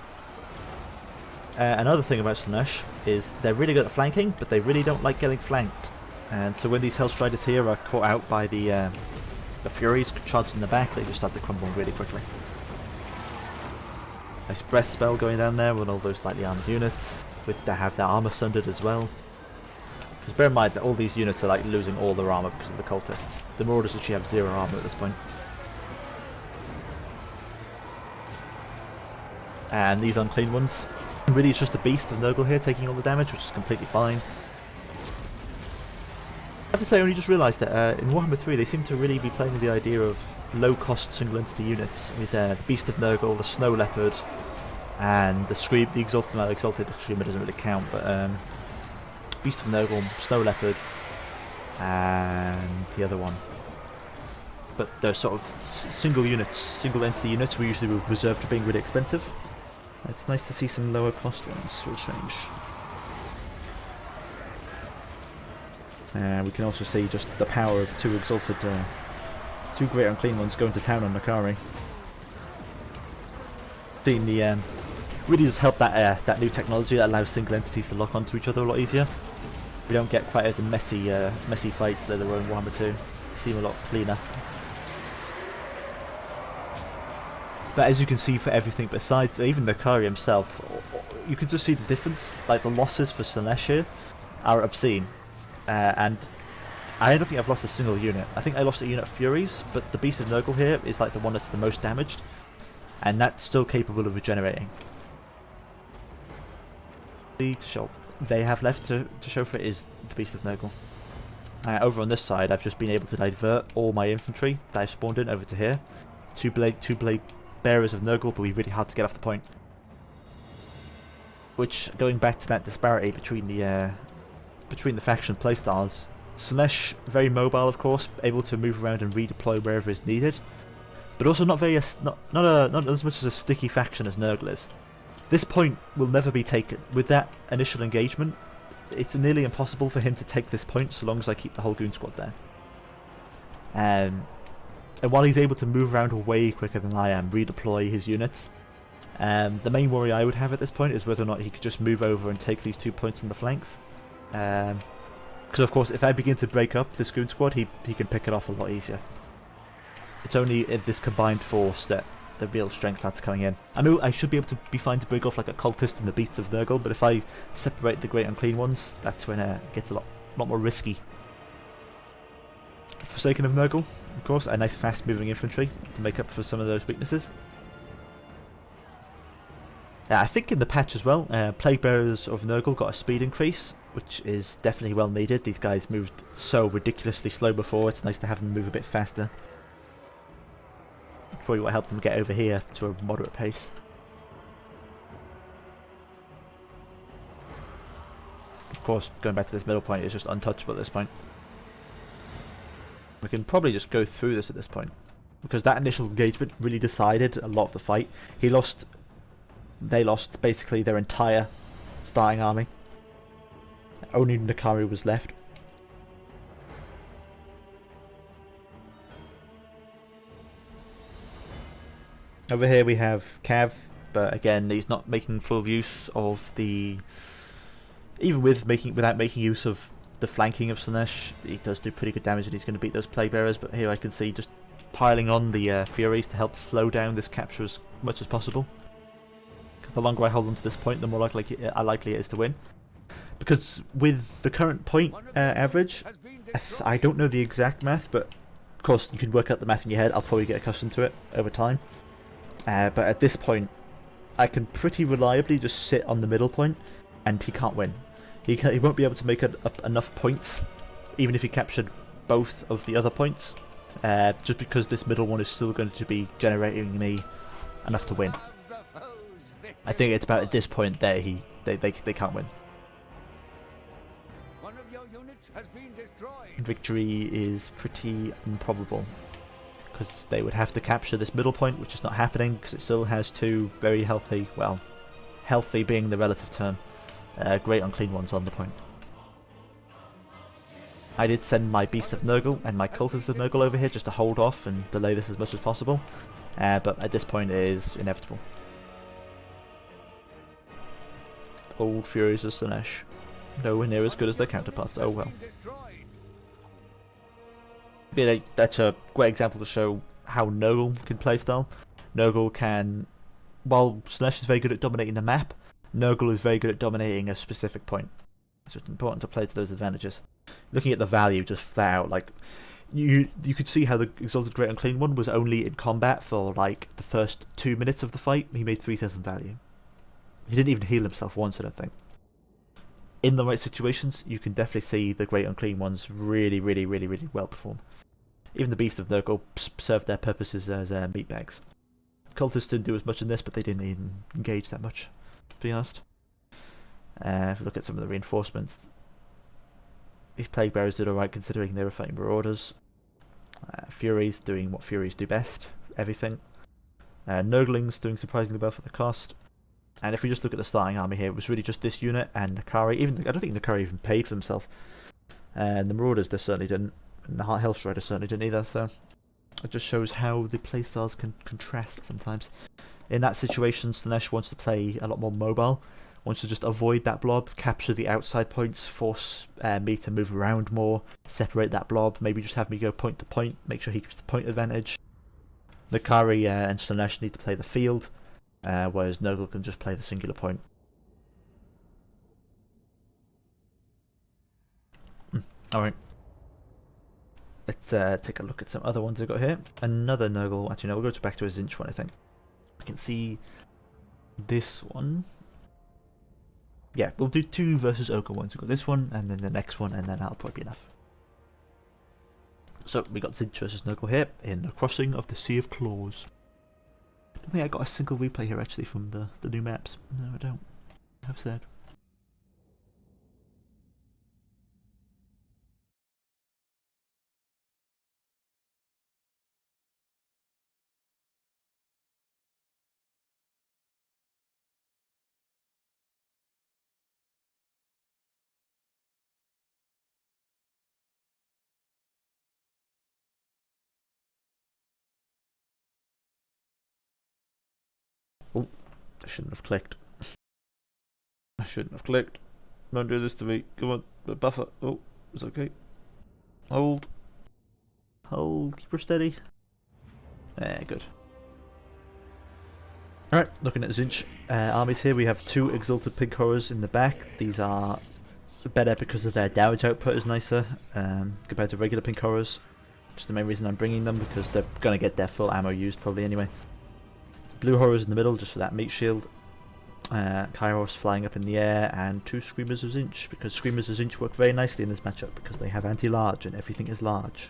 Another thing about Slaanesh is they're really good at flanking, but they really don't like getting flanked. And so when these Hellstriders here are caught out by the the Furies charged in the back, they just start to crumble really quickly. Nice breath spell going down there with all those lightly armored units, with they have their armor sundered as well. Because bear in mind that all these units are like losing all their armor because of the cultists. The Marauders actually have 0 armor at this point. And these unclean ones, really it's just the beast of Nurgle here taking all the damage, which is completely fine. I have to say, I only just realised that in Warhammer 3 they seem to really be playing with the idea of low-cost single-entity units, with the Beast of Nurgle, the Snow Leopard, and the Exalted Screamer doesn't really count, but Beast of Nurgle, Snow Leopard, and the other one. But they're sort of single-entity units we usually reserved for being really expensive. It's nice to see some lower-cost ones for a change. We can also see just the power of two great unclean ones going to town on Nakari. Seeing the really does help that new technology that allows single entities to lock onto each other a lot easier. We don't get quite as messy fights that there were in Warhammer 2. They seem a lot cleaner. But as you can see for everything besides, even Nakari himself, you can just see the difference. Like the losses for Slaanesh here are obscene. And I don't think I've lost a single unit. I think I lost a unit of Furies, but the Beast of Nurgle here is like the one that's the most damaged, and that's still capable of regenerating. They have left to show for it is the Beast of Nurgle. Over on this side, I've just been able to divert all my infantry that I've spawned in over to here. Two blade bearers of Nurgle, but we really hard to get off the point. Which, going back to that disparity between the faction playstyles, Slaanesh very mobile, of course, able to move around and redeploy wherever is needed, but also not as much as a sticky faction as Nurgle is. This point will never be taken. With that initial engagement, it's nearly impossible for him to take this point so long as I keep the whole goon squad there. And while he's able to move around way quicker than I am, redeploy his units, the main worry I would have at this point is whether or not he could just move over and take these 2 points on the flanks. Because of course if I begin to break up this goon squad, he can pick it off a lot easier. It's only in this combined force that the real strength starts coming in. I know I should be able to be fine to break off like a cultist and the Beasts of Nurgle, but if I separate the great unclean ones, that's when it gets a lot more risky. Forsaken of Nurgle, of course, a nice fast moving infantry to make up for some of those weaknesses. I think in the patch as well, Plague Bearers of Nurgle got a speed increase, which is definitely well needed. These guys moved so ridiculously slow before, it's nice to have them move a bit faster. Probably what helped them get over here to a moderate pace. Of course, going back to this middle point is just untouchable at this point. We can probably just go through this at this point, because that initial engagement really decided a lot of the fight. They lost basically their entire starting army. Only Nakari was left. Over here we have Cav, but again he's not making full use of the... Even without making use of the flanking of Slaanesh, he does do pretty good damage and he's going to beat those Plague Bearers, but here I can see just piling on the Furies to help slow down this capture as much as possible. Because the longer I hold on to this point, the more likely it is to win. Because with the current point average, I don't know the exact math, but of course you can work out the math in your head. I'll probably get accustomed to it over time. But at this point, I can pretty reliably just sit on the middle point, and he can't win. He won't be able to make up enough points, even if he captured both of the other points, just because this middle one is still going to be generating me enough to win. I think it's about at this point that they can't win. One of your units has been destroyed. Victory is pretty improbable, because they would have to capture this middle point, which is not happening because it still has two very healthy, well, healthy being the relative term, great unclean ones on the point. I did send my Beast of Nurgle and my Cultists of Nurgle over here just to hold off and delay this as much as possible, but at this point it is inevitable. Old Furies of Slaanesh, nowhere near as good as their counterparts, oh well. yeah, that's a great example to show how Nurgle can playstyle. Nurgle can, while Slaanesh is very good at dominating the map, Nurgle is very good at dominating a specific point. So it's important to play to those advantages. Looking at the value just flat out, like you could see how the Exalted Great Unclean one was only in combat for like the first 2 minutes of the fight. He made 3,000 value. He didn't even heal himself once, I don't think. In the right situations, you can definitely see the Great Unclean ones really well perform. Even the Beast of Nurgle served their purposes as meat bags. Cultists didn't do as much in this, but they didn't even engage that much, to be honest. If we look at some of the reinforcements, these Plague Bearers did alright considering they were fighting Marauders. Furies doing what Furies do best, everything. Nurglings doing surprisingly well for the cost. And if we just look at the starting army here, it was really just this unit and Nakari. I don't think Nakari even paid for himself. And the Marauders, they certainly didn't. And the Hellstrider certainly didn't either, so it just shows how the playstyles can contrast sometimes. In that situation, Slaanesh wants to play a lot more mobile, wants to just avoid that blob, capture the outside points, force me to move around more, separate that blob, maybe just have me go point to point, make sure he keeps the point advantage. Nakari and Slaanesh need to play the field, whereas Nurgle can just play the singular point. Alright. Let's take a look at some other ones I've got here. Another Nurgle, actually no, we'll go back to a Tzeentch one I think. I can see this one. Yeah, we'll do 2 versus Ogre ones. We've got this one, and then the next one, and then that'll probably be enough. So, we got Tzeentch versus Nurgle here, in the Crossing of the Sea of Claws. I don't think I got a single replay here actually from the new maps. No, I don't. How sad. Oh, I shouldn't have clicked. I shouldn't have clicked. Don't do this to me. Come on, buffer. Oh, it's okay. Hold. Hold. Keep her steady. Good. Alright, looking at Tzeentch armies here, we have 2 Exalted Pig Horrors in the back. These are better because of their damage output is nicer compared to regular Pig Horrors. Which is the main reason I'm bringing them, because they're going to get their full ammo used probably anyway. Blue Horrors in the middle just for that meat shield. Kairos flying up in the air, and 2 Screamers of Tzeentch, because Screamers of Tzeentch work very nicely in this matchup because they have anti-large and everything is large.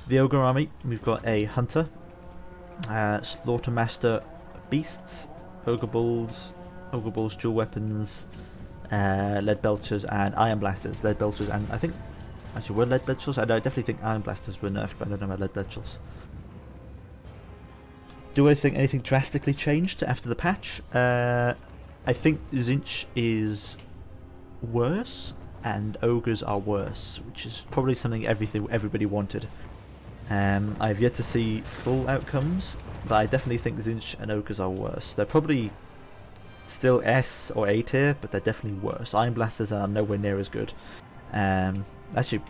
The Ogre Army, we've got a Hunter, Slaughtermaster Beasts, Ogre Bulls dual weapons, Lead Belchers and Iron Blasters. Lead Belchers and I think, actually were Lead Belchers? I definitely think Iron Blasters were nerfed, but I don't know about Lead Belchers. Do I think anything drastically changed after the patch? I think Tzeentch is worse and Ogres are worse, which is probably something everybody wanted. I've yet to see full outcomes, but I definitely think Tzeentch and Ogres are worse. They're probably still S or A tier, but they're definitely worse. Iron Blasters are nowhere near as good. Actually,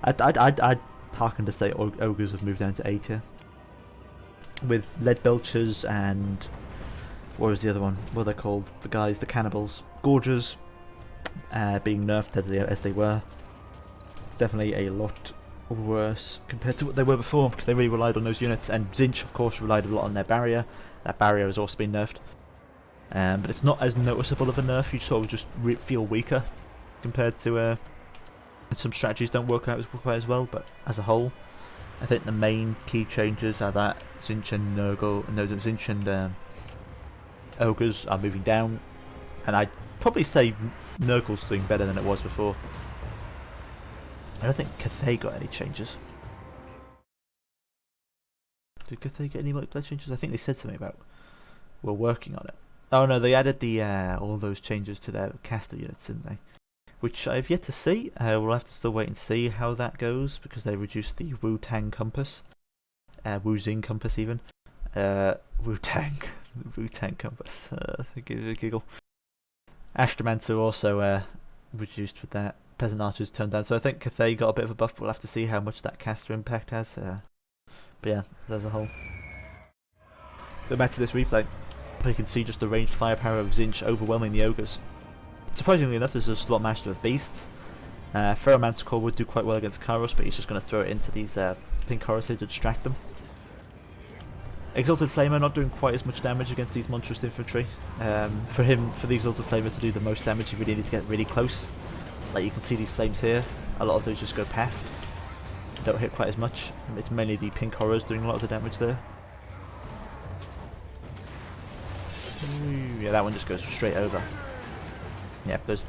I'd hearken to say Ogres have moved down to A tier. With Lead Belchers and what was the other one? What are they called? The guys, the cannibals, Gorgers, being nerfed as they were. It's definitely a lot worse compared to what they were before, because they really relied on those units, and Tzeentch of course relied a lot on their barrier. That barrier has also been nerfed, but it's not as noticeable of a nerf. You sort of just feel weaker compared to some strategies don't work out quite as well, but as a whole I think the main key changes are that Tzeentch and Tzeentch and Ogres are moving down, and I'd probably say Nurgle's doing better than it was before. I don't think Cathay got any changes. Did Cathay get any multiplayer changes? I think they said something about we're working on it. Oh no, they added the all those changes to their caster units, didn't they? Which I've yet to see. We'll have to still wait and see how that goes, because they reduced the Wu-Tang Compass. Wu-Zing Compass even. Wu-Tang Compass. Give it a giggle. Astromancer also reduced with that. peasant archers turned down. So I think Cathay got a bit of a buff, but we'll have to see how much that caster impact has. But yeah, as a whole. Go back to this replay. You can see just the ranged firepower of Tzeentch overwhelming the ogres. Surprisingly enough, there's a slot master of beasts. Ferromancer Core would do quite well against Kairos, but he's just going to throw it into these pink horrors here to distract them. Exalted Flamer not doing quite as much damage against these monstrous infantry. For the Exalted Flamer to do the most damage, you really need to get really close. Like you can see these flames here, a lot of those just go past. Don't hit quite as much. It's mainly the pink horrors doing a lot of the damage there. Ooh, yeah, that one just goes straight over. Yeah, those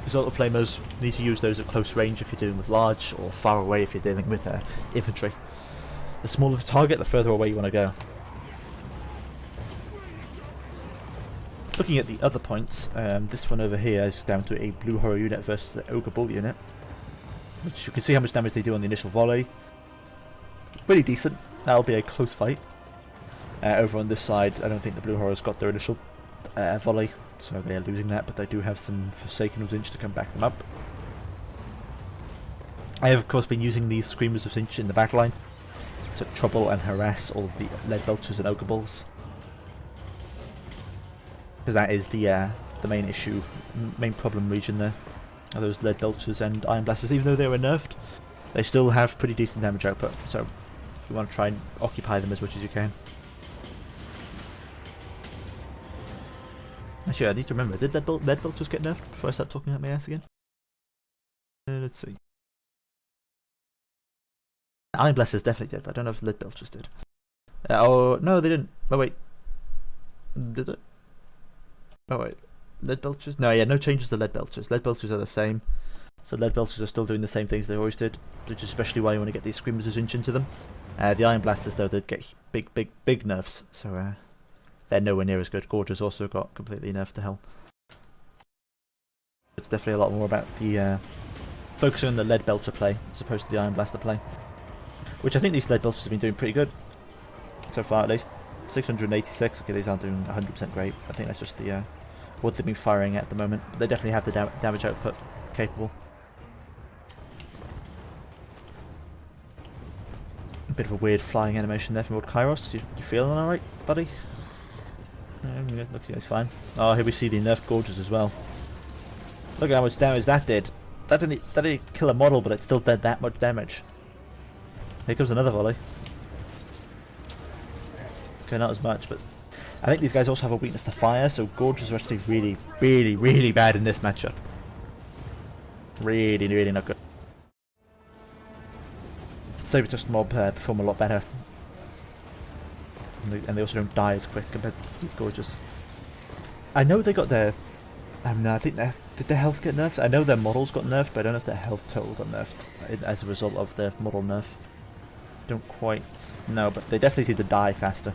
Exalted Flamers, need to use those at close range if you're dealing with large, or far away if you're dealing with infantry. The smaller the target, the further away you want to go. Looking at the other points, this one over here is down to a blue horror unit versus the ogre bull unit, which you can see how much damage they do on the initial volley. Pretty decent. That'll be a close fight. Over on this side, I don't think the blue horrors got their initial volley, so they are losing that, but they do have some Forsaken of Tzeentch to come back them up. I have of course been using these Screamers of Tzeentch in the backline to trouble and harass all of the lead belchers and ogre bulls, because that is the main issue, main problem region there. Are those lead belchers and iron blasters. Even though they were nerfed, they still have pretty decent damage output, so you want to try and occupy them as much as you can. Actually, I need to remember, did lead belchers get nerfed before I start talking out my ass again? Let's see. Iron blasters definitely did, but I don't know if lead belchers did. Oh no, they didn't. Oh wait, did it? Oh wait, lead belchers? No, yeah, no changes to lead belchers. Lead belchers are the same, so lead belchers are still doing the same things they always did, which is especially why you want to get these Screamers of Tzeentch into them. The iron blasters though, they get big nerfs, so they're nowhere near as good. Gorge's also got completely nerfed to hell. It's definitely a lot more about the focusing on the lead belcher play as opposed to the iron blaster play, which I think these lead belchers have been doing pretty good so far, at least. 686. Okay, these aren't doing 100% great. I think that's just the what they've been firing at the moment. But they definitely have the damage output capable. A bit of a weird flying animation there from Old Kairos. You feeling alright, buddy? Yeah, looks like it's fine. Oh, here we see the nerfed Gorges as well. Look at how much damage that did. That didn't kill a model, but it still did that much damage. Here comes another volley. Okay, not as much, but I think these guys also have a weakness to fire, so Gorges are actually really bad in this matchup. Really not good. Saber-Tusk mob perform a lot better. And they also don't die as quick compared to these Gorges. I know they got their... I think did their health get nerfed? I know their models got nerfed, but I don't know if their health total got nerfed as a result of their model nerf. Don't quite know, but they definitely seem to die faster.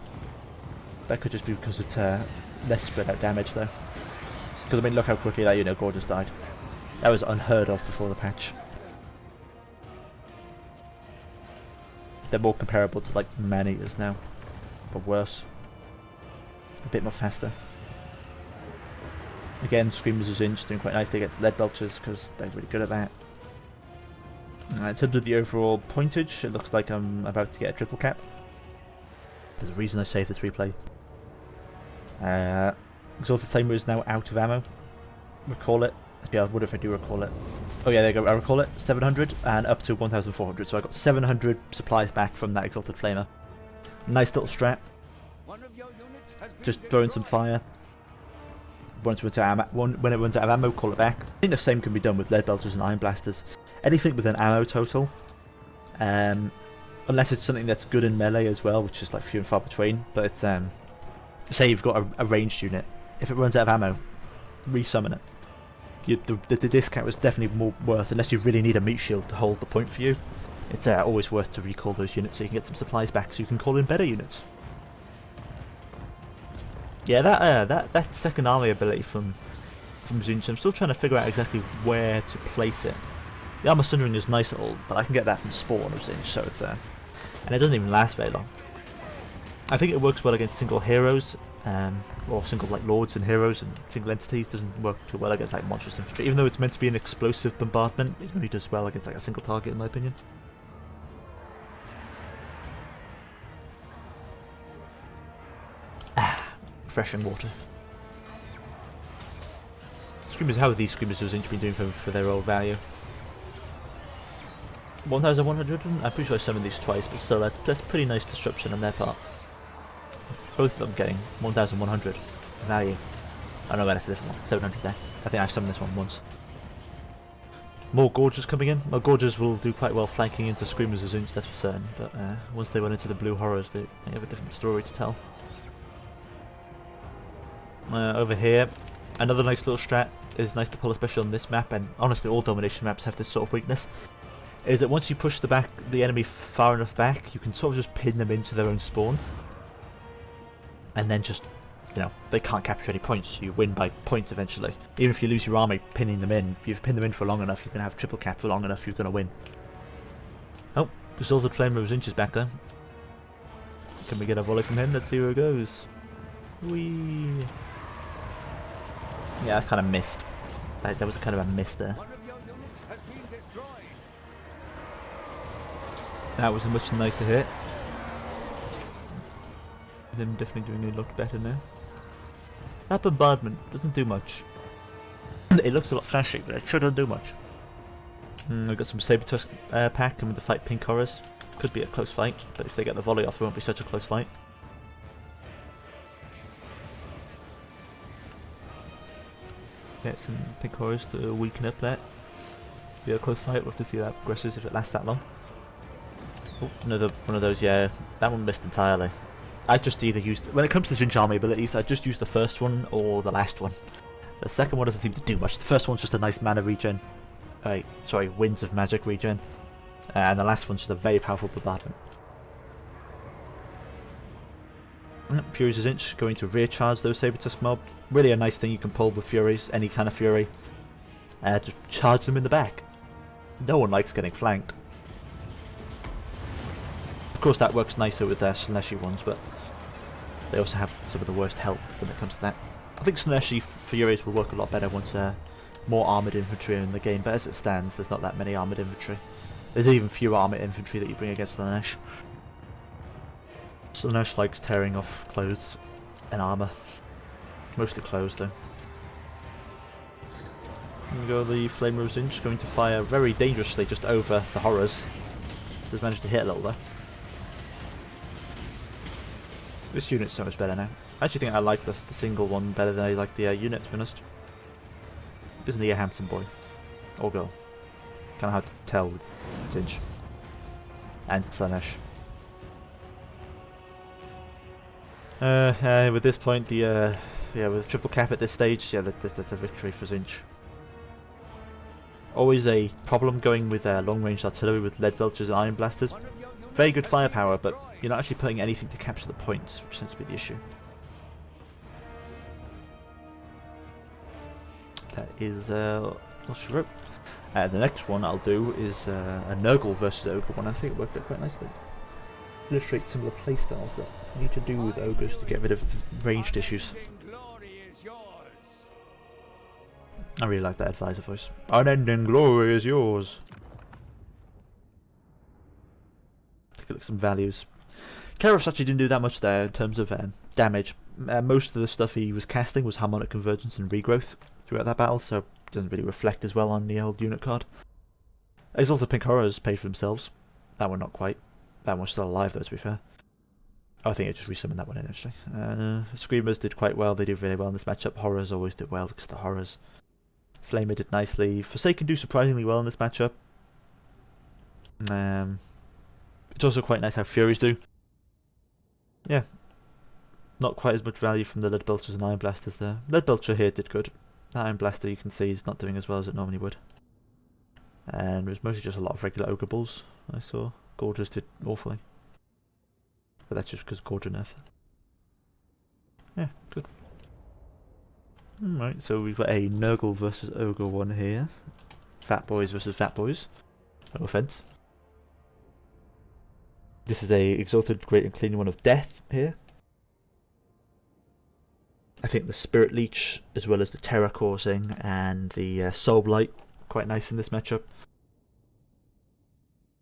That could just be because it's less spread out damage though. Because I mean, look how quickly that unit Gorgeous died. That was unheard of before the patch. They're more comparable to like man-eaters now, but worse. A bit more faster. Again, Screamers of Tzeentch doing quite nicely against lead belchers because they're really good at that. In terms of the overall pointage, it looks like I'm about to get a triple cap. There's a reason I saved this replay. Exalted Flamer is now out of ammo. Recall it. Yeah, I would if I do recall it. Oh yeah, there you go. I recall it. 700 and up to 1,400. So I got 700 supplies back from that Exalted Flamer. Nice little strat. Just throwing some fire. Once it runs out of ammo, when it runs out of ammo, call it back. I think the same can be done with lead belchers and iron blasters. Anything with an ammo total, unless it's something that's good in melee as well, which is like few and far between. But it's, say you've got a ranged unit, if it runs out of ammo, resummon it. The discount was definitely more worth, unless you really need a meat shield to hold the point for you. It's always worth to recall those units so you can get some supplies back, so you can call in better units. Yeah, that second army ability from Tzeentch, I'm still trying to figure out exactly where to place it. The Armor Sundering is nice and all, but I can get that from Spawn of Tzeentch, so it's and it doesn't even last very long. I think it works well against single heroes or single like lords and heroes and single entities doesn't work too well against like monstrous infantry. Even though it's meant to be an explosive bombardment, it only does well against like a single target in my opinion. Refreshing water. Screamers, how have these Screamers of Tzeentch been doing for their old value? 1,100? I'm pretty sure I summoned these twice, but still, that's pretty nice disruption on their part. Both of them getting 1,100 value. Oh no, that's a different one. 700 there. I think I summoned this one once. More Gorges coming in. Well, Gorges will do quite well flanking into Screamers of Tzeentch, that's for certain, but once they went into the Blue Horrors, they have a different story to tell. Over here, another nice little strat is nice to pull, especially on this map, and honestly all domination maps have this sort of weakness, is that once you push the enemy far enough back, you can sort of just pin them into their own spawn. And then just, you know, they can't capture any points. You win by points eventually. Even if you lose your army pinning them in, if you've pinned them in for long enough, you can have triple cap for long enough, you're going to win. Oh, Exalted Flamers of Tzeentch is back there. Can we get a volley from him? Let's see where it goes. Whee! Yeah, I kind of missed. There was a kind of a miss there. That was a much nicer hit. Them definitely doing a lot better now. That bombardment doesn't do much. It looks a lot flashy, but it shouldn't do much. I've got some Saber Tusk pack coming to fight Pink Horrors. Could be a close fight, but if they get the volley off, it won't be such a close fight. Get some Pink Horrors to weaken up that. Be a close fight, we'll have to see how that progresses if it lasts that long. Oh, another one of those, yeah. That one missed entirely. I just either used, when it comes to Tzeentch army abilities, I just use the first one or the last one. The second one doesn't seem to do much. The first one's just a nice mana regen. Sorry, Winds of Magic regen. And the last one's just a very powerful bombardment. Furies of Tzeentch going to rear charge those Saber Tusk mob. Really a nice thing you can pull with Furies, any kind of Fury. Just charge them in the back. No one likes getting flanked. Of course that works nicer with Slaaneshi ones, but they also have some of the worst help when it comes to that. I think Slaaneshi Furies will work a lot better once more armoured infantry are in the game, but as it stands there's not that many armoured infantry. There's even fewer armoured infantry that you bring against Slaanesh. Slaanesh likes tearing off clothes and armour. Mostly clothes though. Here we go, the Flamer of Tzeentch going to fire very dangerously just over the Horrors. Does manage to hit a little there. This unit's so much better now. I actually think I like the single one better than I like the unit, to be honest. Isn't he a handsome boy? Or girl? Kind of hard to tell with Tzeentch. And Slaanesh. With this point, with triple cap at this stage, yeah, that's a victory for Tzeentch. Always a problem going with long-range artillery with lead belchers and iron blasters. Very good firepower, but you're not actually putting anything to capture the points, which seems to be the issue. That is Oshiro. The next one I'll do is a Nurgle versus Ogre one. I think it worked out quite nicely. Illustrate some of the playstyles that you need to do with ogres to get rid of ranged issues. I really like that advisor voice. Unending glory is yours. Take a look at some values. Karos actually didn't do that much there in terms of damage. Most of the stuff he was casting was harmonic convergence and regrowth throughout that battle, so it doesn't really reflect as well on the old unit card. Exalted Pink Horrors paid for themselves. That one not quite. That one's still alive though, to be fair. Oh, I think I just resummoned that one in actually. Screamers did quite well, they did really well in this matchup. Horrors always did well because of the Horrors. Flamer did nicely. Forsaken do surprisingly well in this matchup. It's also quite nice how Furies do. Yeah. Not quite as much value from the Lead Belchers and Iron Blasters there. Lead Belcher here did good. Iron Blaster you can see is not doing as well as it normally would. And it was mostly just a lot of regular Ogre Bulls I saw. Gorges did awfully. But that's just because Gorge enough. Yeah, good. Alright, so we've got a Nurgle versus Ogre one here. Fat Boys versus Fat Boys. No offense. This is a Exalted Great and Clean one of Death here. I think the Spirit Leech, as well as the Terror Coursing and the Soul Blight, quite nice in this matchup.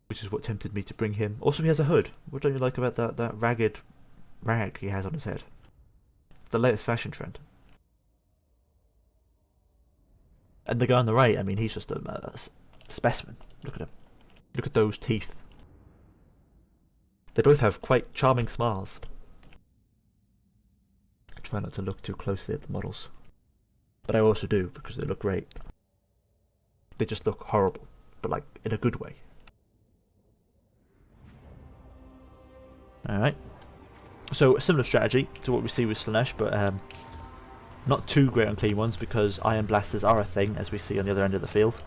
Which is what tempted me to bring him. Also, he has a hood. What don't you like about that ragged rag he has on his head? The latest fashion trend. And the guy on the right, I mean, he's just a specimen. Look at him. Look at those teeth. They both have quite charming smiles. I try not to look too closely at the models. But I also do, because they look great. They just look horrible, but like in a good way. Alright. So, a similar strategy to what we see with Slaanesh, but not two great unclean ones, because Iron Blasters are a thing, as we see on the other end of the field.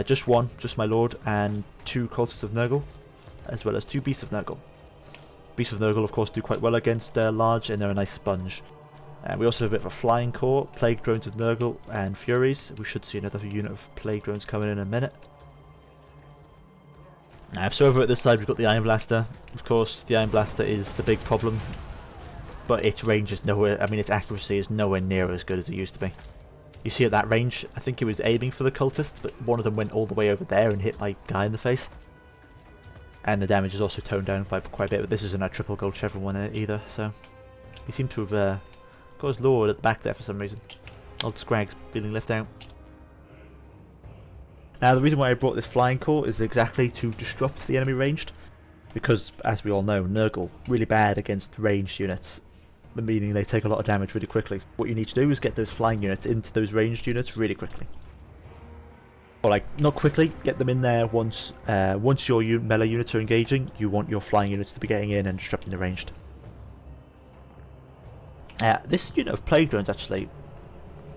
Just one, just my lord, and 2 Cultists of Nurgle, as well as 2 Beasts of Nurgle. Beasts of Nurgle, of course, do quite well against large, and they're a nice sponge. We also have a bit of a flying core, Plague Drones of Nurgle, and Furies. We should see another unit of Plague Drones coming in a minute. So over at this side we've got the Iron Blaster. Of course, the Iron Blaster is the big problem, but its range is nowhere, I mean its accuracy is nowhere near as good as it used to be. You see at that range, I think it was aiming for the cultist, but one of them went all the way over there and hit my guy in the face. And the damage is also toned down by quite a bit, but this isn't a triple gold chevron one either, so... He seemed to have got his lord at the back there for some reason. Old Scrag's feeling left out. Now the reason why I brought this flying core is exactly to disrupt the enemy ranged, because as we all know, Nurgle really bad against ranged units, meaning they take a lot of damage really quickly. What you need to do is get those flying units into those ranged units really quickly. Or like, not quickly, get them in there once your melee units are engaging. You want your flying units to be getting in and disrupting the ranged. This unit of Plague Drones actually,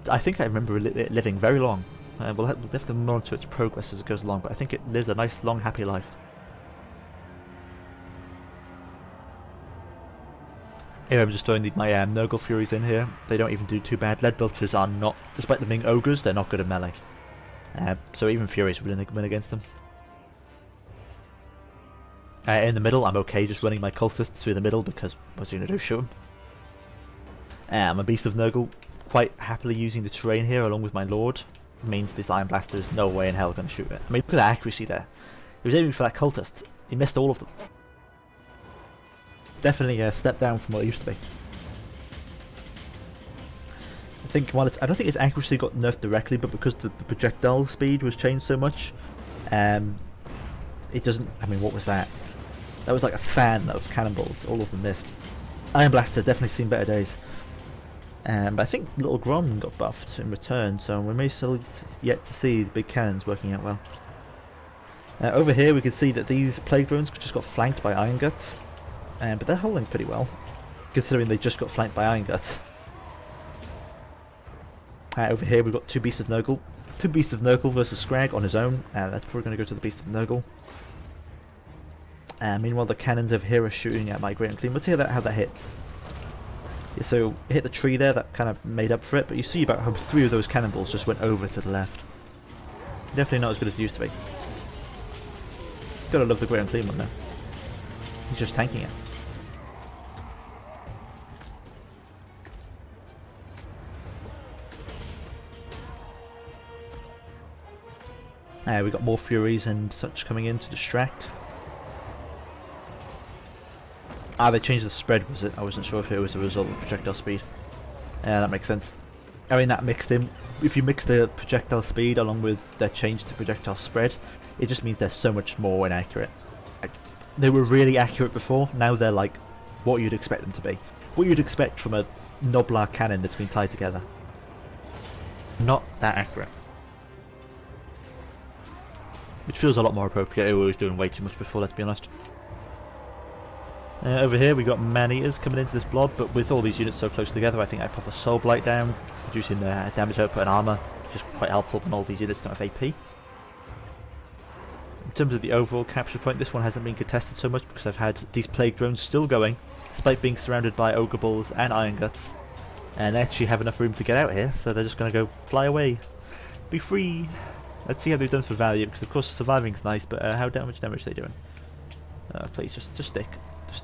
I think I remember it living very long. We'll have to monitor its progress as it goes along, but I think it lives a nice, long, happy life. Here I'm just throwing my Nurgle Furies in here. They don't even do too bad. Lead Belters are not, despite them being ogres, they're not good at melee. So even Furies win against them. In the middle, I'm okay just running my cultists through the middle because what's he going to do, shoot them? I'm a Beast of Nurgle, quite happily using the terrain here along with my lord. Means this Iron Blaster is no way in hell going to shoot it. I mean, look at the accuracy there. He was aiming for that cultist. He missed all of them. Definitely a step down from what it used to be. I think while I don't think its accuracy got nerfed directly, but because the projectile speed was changed so much, it doesn't. I mean, what was that? That was like a fan of cannonballs. All of them missed. Iron Blaster definitely seen better days. But I think Little Grom got buffed in return, so we may still yet to see the big cannons working out well. Over here we can see that these Plague Drones just got flanked by Iron Guts, but they're holding pretty well, considering they just got flanked by Iron Guts. Over here we've got 2 Beasts of Nurgle. 2 Beasts of Nurgle versus Scrag on his own, that's probably going to go to the Beast of Nurgle. Meanwhile the cannons over here are shooting at my Great Unclean. Let's see how that hits. Yeah, so it hit the tree there, that kind of made up for it, but you see about how 3 of those cannonballs just went over to the left. Definitely not as good as it used to be. Gotta love the Great Unclean one though. He's just tanking it. We got more Furies and such coming in to distract. They changed the spread, was it? I wasn't sure if it was a result of projectile speed. Yeah, that makes sense. I mean, that mixed in. If you mix the projectile speed along with their change to projectile spread, it just means they're so much more inaccurate. Like, they were really accurate before, now they're like what you'd expect them to be. What you'd expect from a Noblar cannon that's been tied together. Not that accurate. Which feels a lot more appropriate. It was doing way too much before, let's be honest. Over here we got Man-Eaters coming into this blob, but with all these units so close together, I think I pop a Soul Blight down, reducing damage output and armour, which is quite helpful when all these units don't have AP. In terms of the overall capture point, this one hasn't been contested so much because I've had these Plague Drones still going, despite being surrounded by Ogre Bulls and Iron Guts, and they actually have enough room to get out here, so they're just going to go fly away. Be free! Let's see how they've done for value, because of course surviving's nice, but how much damage are they doing? Please, just stick.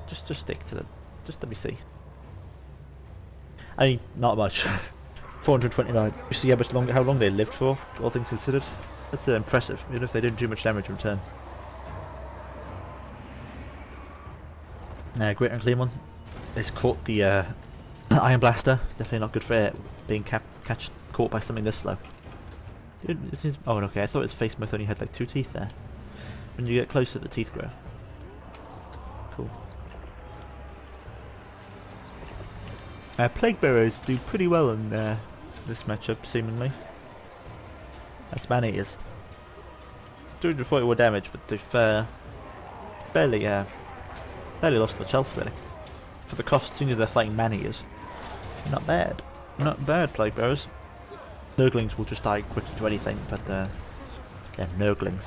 Just stick to them. Just let me see. I mean, not much. 429. You see how much longer, how long they lived for, all things considered. That's impressive, even if they didn't do much damage in return. Great Unclean One. It's caught the Iron Blaster. Definitely not good for it being caught by something this slow. Oh, okay. I thought its face mouth only had like 2 teeth there. When you get closer, the teeth grow. Cool. Plague Bearers do pretty well in this matchup, seemingly. That's Man-Eaters. 241 damage, but they've barely lost much health, really. For the cost, seeing as they're fighting Man-Eaters. Not bad. Not bad, Plague Bearers. Nurglings will just die quickly to anything, but yeah, Nurglings.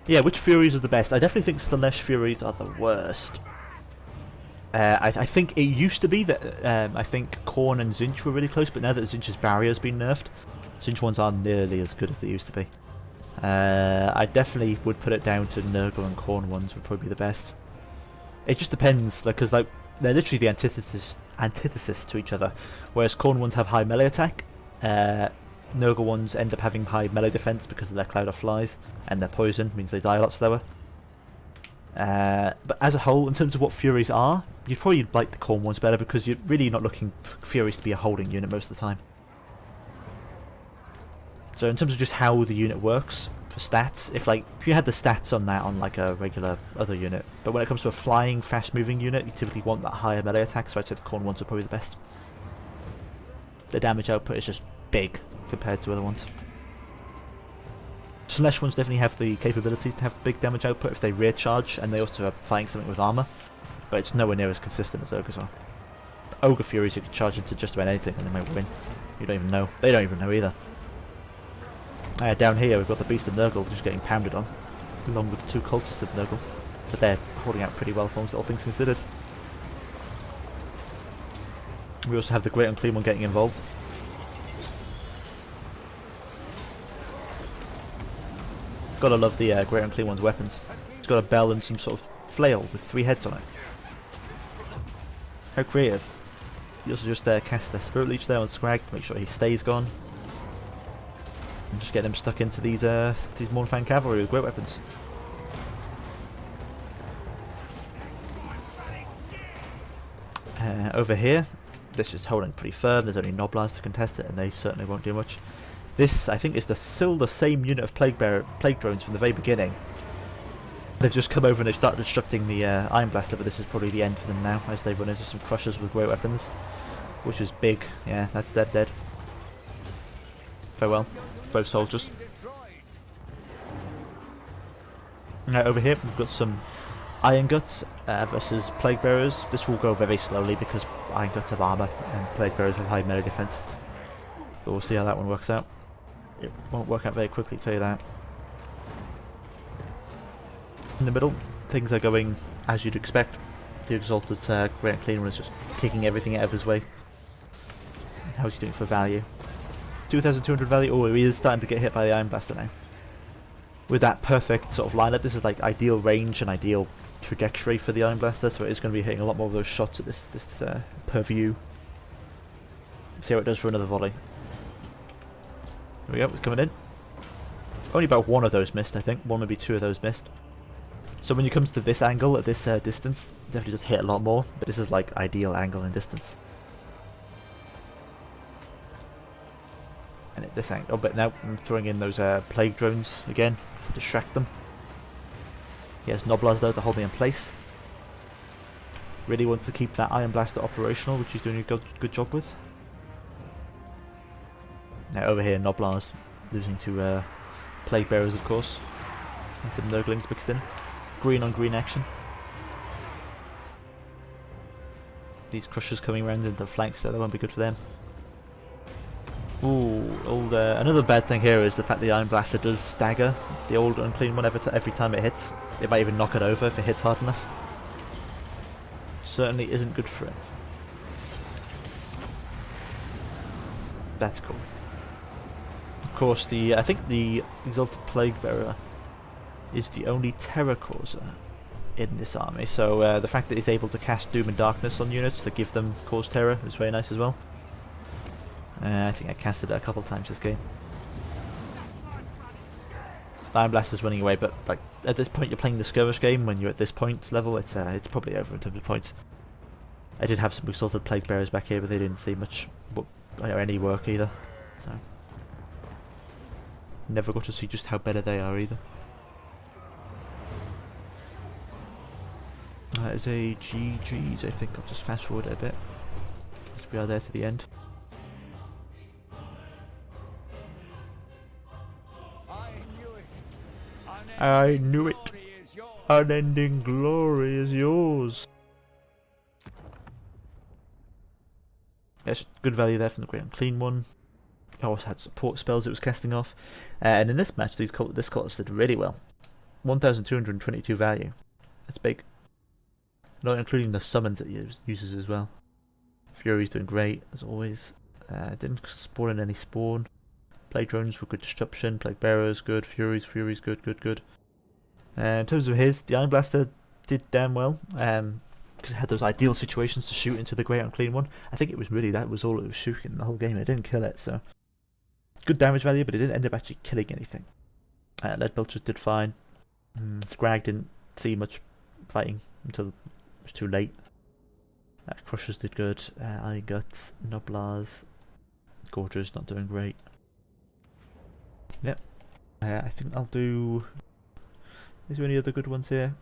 Yeah, which Furies are the best? I definitely think Slaanesh Furies are the worst. I think it used to be that I think Khorne and Tzeentch were really close, but now that Tzeentch's barrier has been nerfed, Tzeentch ones aren't nearly as good as they used to be. I definitely would put it down to Nurgle and Khorne ones would probably be the best. It just depends, because like they're literally the antithesis to each other. Whereas Khorne ones have high melee attack, Nurgle ones end up having high melee defense because of their cloud of flies, and their poison means they die a lot slower. But as a whole, in terms of what Furies are, you'd probably like the Khorne ones better because you're really not looking for Furies to be a holding unit most of the time. So in terms of just how the unit works for stats, if you had the stats on that on like a regular other unit, but when it comes to a flying, fast-moving unit, you typically want that higher melee attack. So I'd say the Khorne ones are probably the best. The damage output is just big compared to other ones. Slaanesh ones definitely have the capabilities to have big damage output if they rear charge, and they also are fighting something with armor, but it's nowhere near as consistent as Ogres are. Ogre Furies, you can charge into just about anything and they might win. You don't even know. They don't even know either. Down here we've got the Beast of Nurgle just getting pounded on, along with the 2 cultists of Nurgle, but they're holding out pretty well for all things considered. We also have the Great Unclean One getting involved. Gotta love the Great Unclean One's weapons. It's got a bell and some sort of flail with 3 heads on it. How creative. You also just cast a Spirit Leech there on Scrag to make sure he stays gone. And just get them stuck into these Mournfang Cavalry with great weapons. Over here, this is holding pretty firm. There's only Noblars to contest it, and they certainly won't do much. This, I think, is still the same unit of Plague Drones from the very beginning. They've just come over and they start destructing the Iron Blaster, but this is probably the end for them now, as they run into some Crushers with great weapons, which is big. Yeah, that's dead. Farewell, both soldiers. Now over here, we've got some Iron Guts versus Plague Bearers. This will go very slowly because Iron Guts have armor and Plague Bearers have high melee defense. But we'll see how that one works out. It won't work out very quickly, tell you that. In the middle, things are going as you'd expect. The Exalted Great Unclean One is just kicking everything out of his way. How's he doing for value? 2,200 value. Oh, he is starting to get hit by the Iron Blaster now. With that perfect sort of lineup, this is like ideal range and ideal trajectory for the Iron Blaster, so it is going to be hitting a lot more of those shots at this per view. Let's see how it does for another volley. Here we go, it's coming in. Only about 1 of those missed, I think. 1, maybe 2 of those missed. So when it comes to this angle at this distance, definitely just hit a lot more, but this is like ideal angle and distance. And at this angle, oh, but now I'm throwing in those Plague Drones again to distract them. Yes, Noblars though, to hold me in place. Really wants to keep that Iron Blaster operational, which he's doing a good job with. Now over here, Noblars losing to Plague Bearers, of course, and some Nurglings mixed in. Green on green action. These Crushers coming around into the flanks, so that won't be good for them. Ooh, another bad thing here is the fact the Iron Blaster does stagger the Old Unclean One every time it hits. It might even knock it over if it hits hard enough. Certainly isn't good for it. That's cool. Of course, I think the Exalted Plaguebearer is the only Terror Causer in this army, so the fact that he's able to cast Doom and Darkness on units to give them cause terror is very nice as well. I think I casted it a couple times this game. Iron Blaster's running away, but like at this point you're playing the skirmish game. When you're at this point level, it's probably over in terms of points. I did have some Exalted Plaguebearers back here, but they didn't see much or any work either. So never got to see just how better they are either. That is a GG's. I think I'll just fast forward it a bit as we are there to the end. I knew it. Unending glory is yours. Yes, good value there from the Great Unclean one. It also had support spells it was casting off. And in this match, this colours did really well. 1,222 value. That's big. Not including the summons it uses as well. Fury's doing great, as always. Didn't spawn in any spawn. Plague drones were good disruption. Plague bearers good. Fury's good. In terms of the Iron Blaster did damn well. Because it had those ideal situations to shoot into the Great Unclean one. I think it was really that was all it was shooting the whole game. It didn't kill it, so good damage value, but it didn't end up actually killing anything. Lead Belchers did fine. Scrag didn't see much fighting until it was too late. Crushers did good. Iron Guts, Noblars, Gorgers not doing great. Yep. I think I'll do. Is there any other good ones here?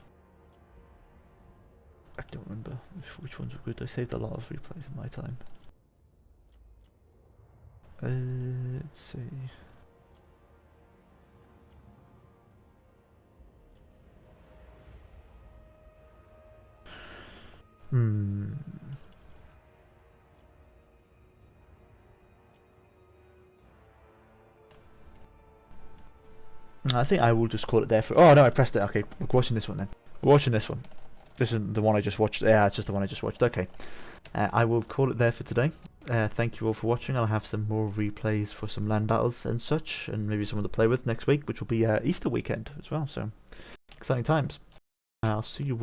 I don't remember which ones were good. I saved a lot of replays in my time. Let's see. I think I will just call it there for. Oh no, I pressed it. Okay, we're watching this one then. We're watching this one. This isn't the one I just watched. Yeah, it's just the one I just watched. Okay. I will call it there for today. Thank you all for watching. I'll have some more replays for some land battles and such, and maybe someone to play with next week, which will be Easter weekend as well. So exciting times. I'll see you all.